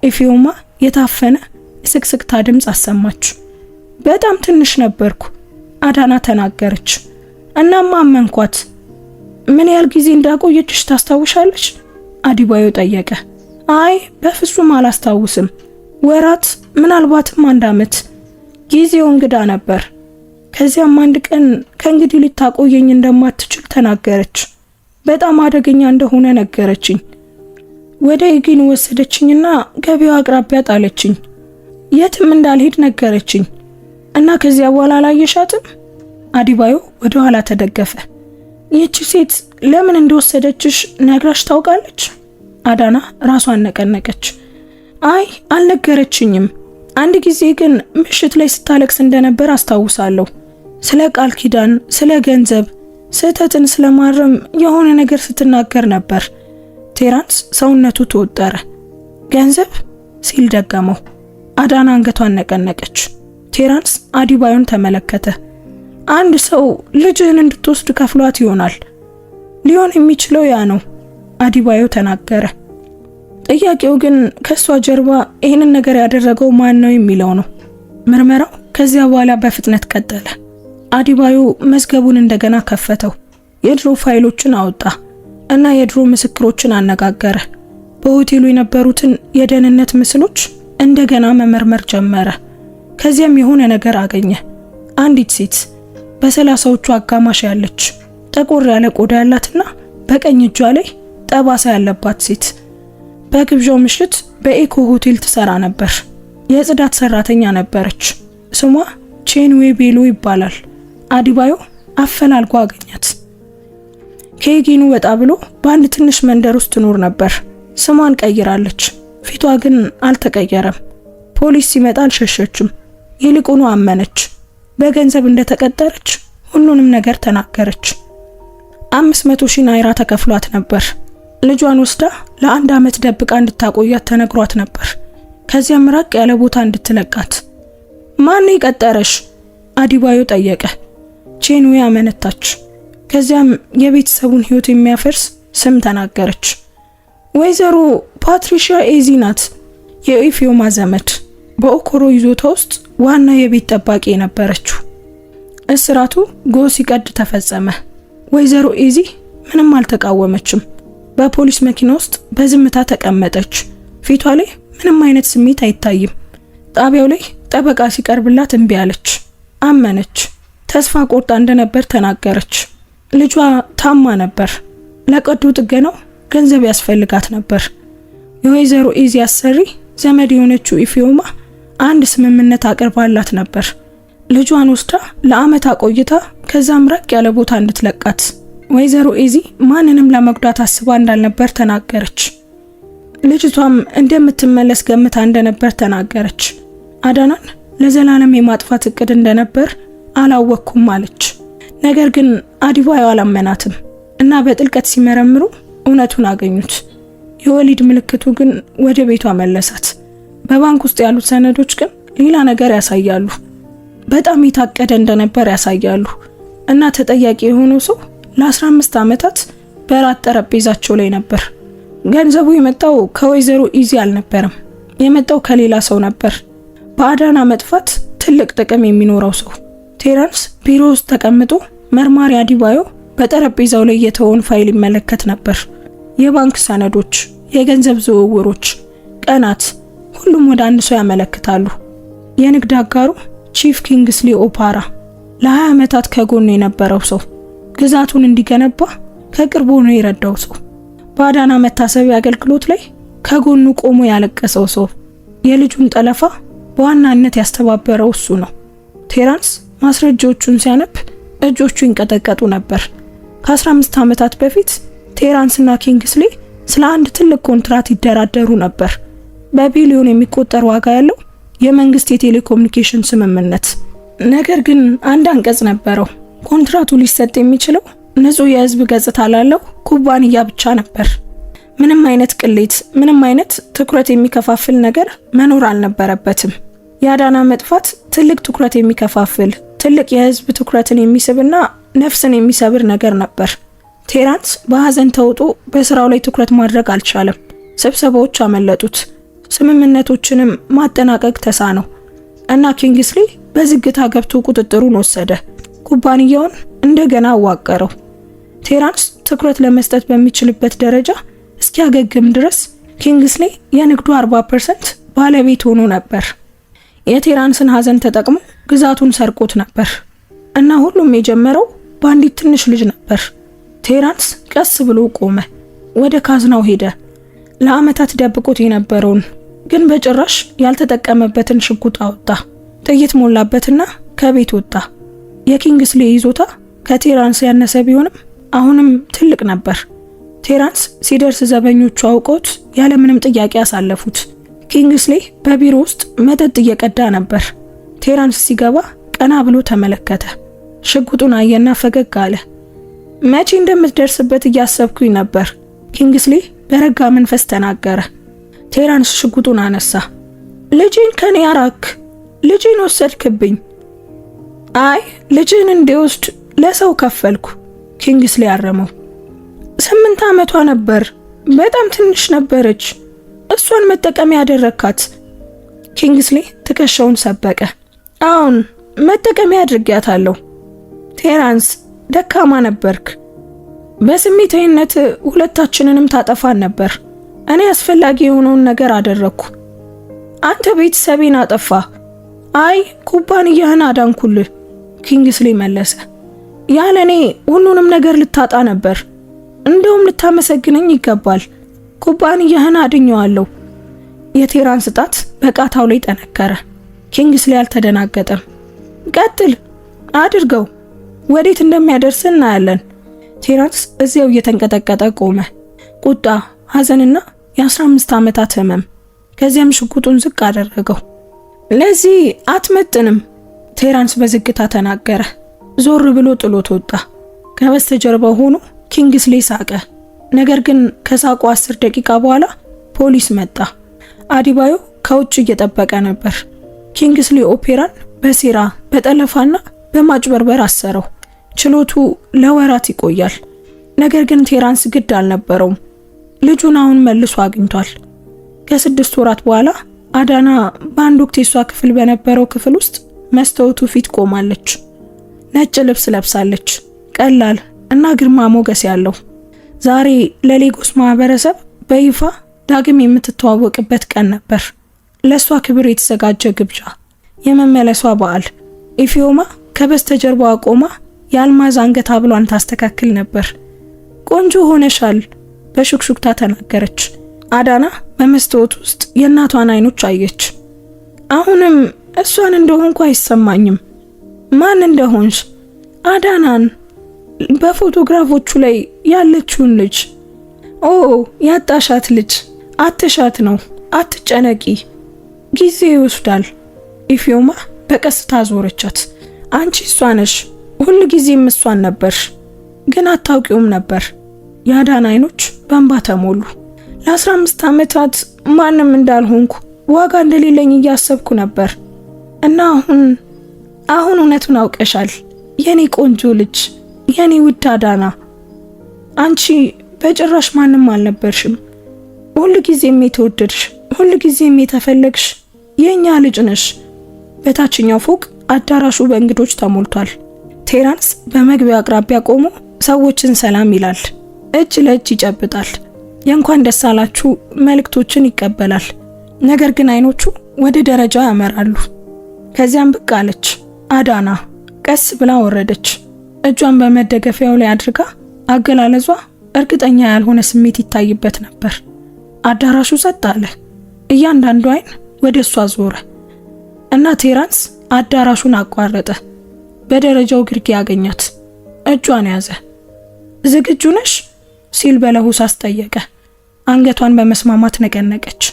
ኢፊዮማ የታፈነ የስቅስቅታ ድምፅ አሰማች። በጣም ትንሽ ነበርኩ፣ አዳና ተናገረች። እናም አመንኳት። ምን ያህል ጊዜ እንዳቆየችሽ ታስታውሻለች? አዲባዮ ጠየቀ። አይ በፍጹም አላስታውስም። ወራት፣ ምናልባትም 1 ዓመት። ጊዜው እንግዳ ነበር። ከዚያም አንድ ቀን ከእንግዲህ ልታቆየኝ እንደማትችል ተናገረች። በጣም አደገኛ እንደሆነ ነገረችኝ። ወደ ኢጊን ወሰደችኝና ገበያው አቅራቢያ ጣለችኝ። የትም እንዳልሄድ ነገረችኝ። እና ከዚያ በኋላ አላየሻትም? አዲባዮ ወደ ኋላ ተደገፈ። ይህች ሴት ለምን እንደወሰደችሽ ነግራሽ ታውቃለች? አዳና ራሷን ነቀነቀች። አይ አልነገረችኝም። አንድ ጊዜ ግን ምሽት ላይ ስታለቅስ እንደነበር አስታውሳለሁ። ስለ ቃል ኪዳን፣ ስለ ገንዘብ፣ ስህተትን ስለማረም የሆነ ነገር ስትናገር ነበር። ቴራንስ ሰውነቱ ተወጠረ። ገንዘብ ሲል ደገመው። አዳና አንገቷን ነቀነቀች። ቴራንስ አዲባዮን ተመለከተ። አንድ ሰው ልጅህን እንድትወስድ ከፍሏት ይሆናል። ሊሆን የሚችለው ያ ነው፣ አዲባዮ ተናገረ። ጥያቄው ግን ከሷ ጀርባ ይህንን ነገር ያደረገው ማን ነው የሚለው ነው። ምርመራው ከዚያ በኋላ በፍጥነት ቀጠለ። አዲባዮ መዝገቡን እንደገና ከፈተው። የድሮ ፋይሎችን አወጣ እና የድሮ ምስክሮችን አነጋገረ። በሆቴሉ የነበሩትን የደህንነት ምስሎች እንደገና መመርመር ጀመረ። ከዚያም የሆነ ነገር አገኘ። አንዲት ሴት በ30ዎቹ አጋማሽ ያለች ጠቆር ያለ ቆዳ ያላትና በቀኝ እጇ ላይ ጠባሳ ያለባት ሴት በግብዣው ምሽት በኤኮ ሆቴል ትሰራ ነበር። የጽዳት ሰራተኛ ነበረች። ስሟ ቼንዌ ቤሎ ይባላል። አዲባዮ አፈላልጎ አገኛት። ከኢጊኑ ወጣ ብሎ በአንድ ትንሽ መንደር ውስጥ ትኖር ነበር። ስሟን ቀይራለች፣ ፊቷ ግን አልተቀየረም። ፖሊስ ሲመጣ አልሸሸችም፣ ይልቁኑ አመነች። በገንዘብ እንደተቀጠረች ሁሉንም ነገር ተናገረች። 500,000 ናይራ ተከፍሏት ነበር። ልጇን ወስዳ ለ1 ዓመት ደብቃ እንድታቆያት ተነግሯት ነበር። ከዚያም ራቅ ያለ ቦታ እንድትለቃት። ማን የቀጠረሽ? አዲባዮ ጠየቀ። ቼንዌ አመነታች። ከዚያም የቤተሰቡን ሕይወት የሚያፈርስ ስም ተናገረች። ወይዘሮ ፓትሪሺያ ኤዚ ናት፣ የኢፊዮማ ዘመድ፣ በኦኮሮ ይዞታ ውስጥ ዋና የቤት ጠባቂ የነበረችው። እስራቱ ጎህ ሲቀድ ተፈጸመ። ወይዘሮ ኤዚ ምንም አልተቃወመችም። በፖሊስ መኪና ውስጥ በዝምታ ተቀመጠች። ፊቷ ላይ ምንም አይነት ስሜት አይታይም። ጣቢያው ላይ ጠበቃ ሲቀርብላት እምቢ አለች። አመነች። ተስፋ ቆርጣ እንደነበር ተናገረች። ልጇ ታማ ነበር። ለቀዶ ጥገናው ገንዘብ ያስፈልጋት ነበር። የወይዘሮ ኤዚ አሰሪ ዘመድ የሆነችው ኢፊዮማ አንድ ስምምነት አቅርባላት ነበር። ልጇን ወስዳ ለአመት አቆይታ ከዛም ራቅ ያለ ቦታ እንድትለቃት። ወይዘሮ ኤዚ ማንንም ለመጉዳት አስባ እንዳልነበር ተናገረች። ልጅቷም እንደምትመለስ ገምታ እንደነበር ተናገረች። አዳናን ለዘላለም የማጥፋት እቅድ እንደነበር አላወቅኩም አለች። ነገር ግን አዲባዮ አላመናትም እና በጥልቀት ሲመረምሩ እውነቱን አገኙት። የወሊድ ምልክቱ ግን ወደ ቤቷ መለሳት። በባንክ ውስጥ ያሉት ሰነዶች ግን ሌላ ነገር ያሳያሉ። በጣም የታቀደ እንደነበር ያሳያሉ። እና ተጠያቂ የሆነው ሰው ለ15 ዓመታት በራት ጠረጴዛቸው ላይ ነበር። ገንዘቡ የመጣው ከወይዘሮ ኢዚ አልነበረም፣ የመጣው ከሌላ ሰው ነበር። በአዳና መጥፋት ትልቅ ጥቅም የሚኖረው ሰው። ቴራንስ ቢሮ ውስጥ ተቀምጦ መርማሪ አዲባዮ በጠረጴዛው ላይ የተወውን ፋይል ይመለከት ነበር። የባንክ ሰነዶች፣ የገንዘብ ዝውውሮች፣ ቀናት፣ ሁሉም ወደ አንድ ሰው ያመለክታሉ። የንግድ አጋሩ ቺፍ ኪንግስሊ ኦፓራ፣ ለ20 ዓመታት ከጎኑ የነበረው ሰው፣ ግዛቱን እንዲገነባ ከቅርቡ ነው የረዳው ሰው፣ በአዳና መታሰቢያ አገልግሎት ላይ ከጎኑ ቆሞ ያለቀሰው ሰው፣ የልጁን ጠለፋ በዋናነት ያስተባበረው እሱ ነው። ቴራንስ ማስረጃዎቹን ሲያነብ እጆቹ ይንቀጠቀጡ ነበር። ከ15 ዓመታት በፊት ቴራንስና ኪንግስሊ ስለ አንድ ትልቅ ኮንትራት ይደራደሩ ነበር። በቢሊዮን የሚቆጠር ዋጋ ያለው የመንግስት የቴሌኮሙኒኬሽን ስምምነት። ነገር ግን አንድ አንቀጽ ነበረው። ኮንትራቱ ሊሰጥ የሚችለው ንጹህ የህዝብ ገጽታ ላለው ኩባንያ ብቻ ነበር። ምንም አይነት ቅሌት፣ ምንም አይነት ትኩረት የሚከፋፍል ነገር መኖር አልነበረበትም። የአዳና መጥፋት ትልቅ ትኩረት የሚከፋፍል፣ ትልቅ የህዝብ ትኩረትን የሚስብና ነፍስን የሚሰብር ነገር ነበር። ቴራንስ በሐዘን ተውጦ በስራው ላይ ትኩረት ማድረግ አልቻለም። ስብሰባዎች አመለጡት፣ ስምምነቶችንም ማጠናቀቅ ተሳነው እና ኪንግስሊ በዝግታ ገብቶ ቁጥጥሩን ወሰደ። ኩባንያውን እንደገና አዋቀረው። ቴራንስ ትኩረት ለመስጠት በሚችልበት ደረጃ እስኪያገግም ድረስ ኪንግስሊ የንግዱ 40% ባለቤት ሆኖ ነበር። የቴራንስን ሐዘን ተጠቅሞ ግዛቱን ሰርቆት ነበር እና ሁሉም የጀመረው በአንዲት ትንሽ ልጅ ነበር። ቴራንስ ቀስ ብሎ ቆመ፣ ወደ ካዝናው ሄደ። ለዓመታት ደብቆት የነበረውን ግን በጭራሽ ያልተጠቀመበትን ሽጉጥ አወጣ። ጥይት ሞላበትና ከቤት ወጣ። የኪንግስሊ ይዞታ ከቴራንስ ያነሰ ቢሆንም አሁንም ትልቅ ነበር። ቴራንስ ሲደርስ ዘበኞቹ አውቀውት ያለምንም ጥያቄ አሳለፉት። ኪንግስሊ በቢሮ ውስጥ መጠጥ እየቀዳ ነበር። ቴራንስ ሲገባ ቀና ብሎ ተመለከተ። ሽጉጡን አየና ፈገግ አለ። መቼ እንደምትደርስበት እያሰብኩኝ ነበር፣ ኪንግስሊ በረጋ መንፈስ ተናገረ። ቴራንስ ሽጉጡን አነሳ። ልጄን ከኔ አራክ፣ ልጄን ወሰድክብኝ። አይ ልጄን እንዲወስድ ለሰው ከፈልኩ፣ ኪንግስሊ አረመው። 8 ዓመቷ ነበር፣ በጣም ትንሽ ነበረች። እሷን መጠቀሚያ ያደረካት። ኪንግስሊ ትከሻውን ሰበቀ። አሁን መጠቀሚያ አድርጊያታለሁ። ቴራንስ ደካማ ነበርክ። በስሜታዊነት ሁለታችንንም ታጠፋን ነበር። እኔ አስፈላጊ የሆነውን ነገር አደረኩ፣ አንተ ቤተሰቤን አጠፋ። አይ ኩባንያህን አዳንኩልህ፣ ኪንግስሊ መለሰ። ያለኔ ሁሉንም ነገር ልታጣ ነበር። እንደውም ልታመሰግነኝ ይገባል። ኩባንያህን አድኘዋለሁ። የቴራንስ ጣት በቃታው ላይ ጠነከረ። ኪንግስሊ አልተደናገጠም። ቀጥል፣ አድርገው፣ ወዴት እንደሚያደርስ እናያለን። ቴራንስ እዚያው እየተንቀጠቀጠ ቆመ። ቁጣ፣ ሐዘንና የ15 ዓመታት ህመም። ከዚያም ሽጉጡን ዝቅ አደረገው። ለዚህ አትመጥንም፣ ቴራንስ በዝግታ ተናገረ። ዞር ብሎ ጥሎት ወጣ። ከበስተጀርባው ሆኖ ኪንግስሊ ሳቀ። ነገር ግን ከሳቁ 10 ደቂቃ በኋላ ፖሊስ መጣ። አዲባዮ ከውጭ እየጠበቀ ነበር። ኪንግስሊ ኦፔራን በሴራ በጠለፋና በማጭበርበር አሰረው። ችሎቱ ለወራት ይቆያል። ነገር ግን ቴራንስ ግድ አልነበረውም። ልጁን አሁን መልሶ አግኝቷል። ከ6 ወራት በኋላ አዳና በአንድ ወቅት የሷ ክፍል በነበረው ክፍል ውስጥ መስታወቱ ፊት ቆማለች። ነጭ ልብስ ለብሳለች፣ ቀላል እና ግርማ ሞገስ ያለው። ዛሬ ለሌጎስ ማህበረሰብ በይፋ ዳግም የምትተዋወቅበት ቀን ነበር። ለሷ ክብር የተዘጋጀ ግብዣ፣ የመመለሷ በዓል። ኢፊዮማ ከበስተጀርባዋ ቆማ የአልማዝ አንገት ሐብሏን ታስተካክል ነበር። ቆንጆ ሆነሻል፣ በሹክሹክታ ተናገረች። አዳና በመስታወት ውስጥ የእናቷን አይኖች አየች። አሁንም እሷን እንደሆንኩ አይሰማኝም። ማን እንደሆንሽ? አዳናን፣ በፎቶግራፎቹ ላይ ያለችውን ልጅ። ኦ ያጣሻት ልጅ፣ አትሻት ነው፣ አትጨነቂ፣ ጊዜ ይወስዳል። ኢፊዮማ በቀስታ ዞረቻት። አንቺ እሷ ነሽ፣ ሁሉ ጊዜም እሷን ነበርሽ፣ ግን አታውቂውም ነበር። የአዳና አይኖች በእንባ ተሞሉ። ለ15 ዓመታት ማንም እንዳልሆንኩ ዋጋ እንደሌለኝ እያሰብኩ ነበር እና አሁን እውነቱን አውቀሻል የኔ ቆንጆ ልጅ፣ የኔ ውድ አዳና። አንቺ በጭራሽ ማንም አልነበርሽም። ሁልጊዜም የተወደድሽ፣ ሁልጊዜም የተፈለግሽ የኛ ልጅ ነሽ። በታችኛው ፎቅ አዳራሹ በእንግዶች ተሞልቷል። ቴራንስ በመግቢያው አቅራቢያ ቆሞ ሰዎችን ሰላም ይላል፣ እጅ ለእጅ ይጨብጣል፣ የእንኳን ደስ አላችሁ መልእክቶችን ይቀበላል። ነገር ግን አይኖቹ ወደ ደረጃው ያመራሉ። ከዚያም ብቅ አለች አዳና። ቀስ ብላ ወረደች። እጇን በመደገፊያው ላይ አድርጋ አገላለጿ እርግጠኛ ያልሆነ ስሜት ይታይበት ነበር። አዳራሹ ጸጥ አለ። እያንዳንዱ አይን ወደ እሷ ዞረ እና ቴራንስ አዳራሹን አቋረጠ። በደረጃው ግርጌ ያገኛት፣ እጇን ያዘ። ዝግጁ ነሽ ሲል በለሆሳስ ጠየቀ። አንገቷን በመስማማት ነቀነቀች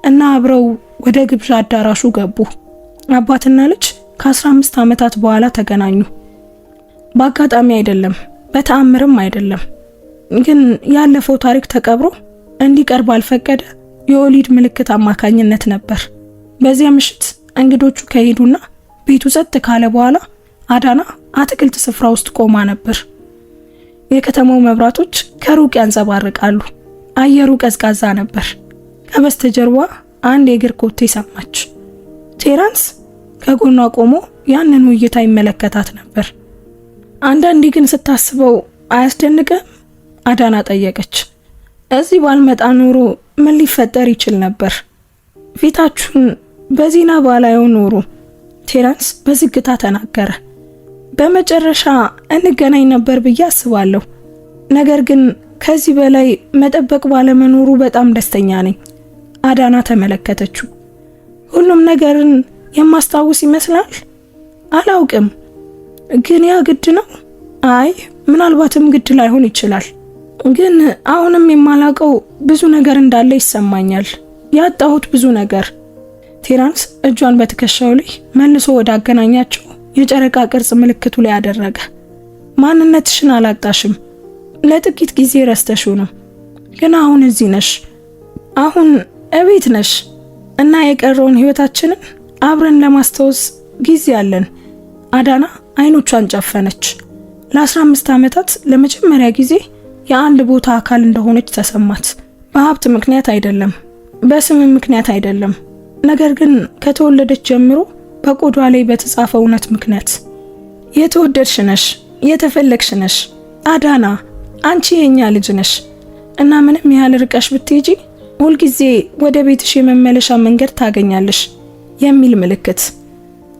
እና አብረው ወደ ግብዣ አዳራሹ ገቡ። አባትና ልጅ ከ15 ዓመታት በኋላ ተገናኙ። በአጋጣሚ አይደለም፣ በተአምርም አይደለም። ግን ያለፈው ታሪክ ተቀብሮ እንዲቀርብ አልፈቀደ የወሊድ ምልክት አማካኝነት ነበር። በዚያ ምሽት እንግዶቹ ከሄዱና ቤቱ ጸጥ ካለ በኋላ አዳና አትክልት ስፍራ ውስጥ ቆማ ነበር። የከተማው መብራቶች ከሩቅ ያንጸባርቃሉ። አየሩ ቀዝቃዛ ነበር። ከበስተጀርባ አንድ የእግር ኮቴ ሰማች። ቴራንስ ከጎኗ ቆሞ ያንን እይታ ይመለከታት ነበር። አንዳንዴ ግን ስታስበው አያስደንቅም? አዳና ጠየቀች። እዚህ ባልመጣ ኖሮ ምን ሊፈጠር ይችል ነበር? ፊታችሁን በዚህና ባላየው ኖሮ፣ ቴራንስ በዝግታ ተናገረ። በመጨረሻ እንገናኝ ነበር ብዬ አስባለሁ። ነገር ግን ከዚህ በላይ መጠበቅ ባለመኖሩ በጣም ደስተኛ ነኝ። አዳና ተመለከተችው። ሁሉም ነገርን የማስታውስ ይመስላል? አላውቅም፣ ግን ያ ግድ ነው? አይ ምናልባትም ግድ ላይሆን ይችላል። ግን አሁንም የማላውቀው ብዙ ነገር እንዳለ ይሰማኛል። ያጣሁት ብዙ ነገር። ቴራንስ እጇን በትከሻው ላይ መልሶ ወደ አገናኛቸው የጨረቃ ቅርጽ ምልክቱ ላይ አደረገ። ማንነትሽን አላጣሽም። ለጥቂት ጊዜ ረስተሽው ነው። ግን አሁን እዚህ ነሽ። አሁን እቤት ነሽ እና የቀረውን ህይወታችንን አብረን ለማስታወስ ጊዜ አለን። አዳና አይኖቿን ጨፈነች። ለ15 ዓመታት ለመጀመሪያ ጊዜ የአንድ ቦታ አካል እንደሆነች ተሰማት። በሀብት ምክንያት አይደለም፣ በስም ምክንያት አይደለም፣ ነገር ግን ከተወለደች ጀምሮ በቆዷ ላይ በተጻፈ እውነት ምክንያት። የተወደድሽ ነሽ፣ የተፈለግሽ ነሽ አዳና። አንቺ የኛ ልጅ ነሽ እና ምንም ያህል ርቀሽ ብትሄጂ ሁልጊዜ ወደ ቤትሽ የመመለሻ መንገድ ታገኛለሽ የሚል ምልክት።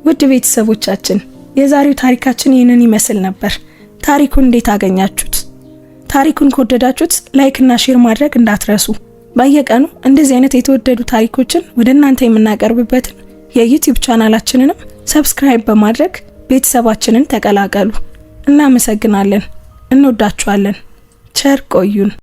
ውድ ቤተሰቦቻችን የዛሬው ታሪካችን ይህንን ይመስል ነበር። ታሪኩን እንዴት አገኛችሁት? ታሪኩን ከወደዳችሁት ላይክ እና ሼር ማድረግ እንዳትረሱ። በየቀኑ እንደዚህ አይነት የተወደዱ ታሪኮችን ወደ እናንተ የምናቀርብበትን የዩቲዩብ ቻናላችንንም ሰብስክራይብ በማድረግ ቤተሰባችንን ተቀላቀሉ። እናመሰግናለን። እንወዳችኋለን። ቸር ቆዩን።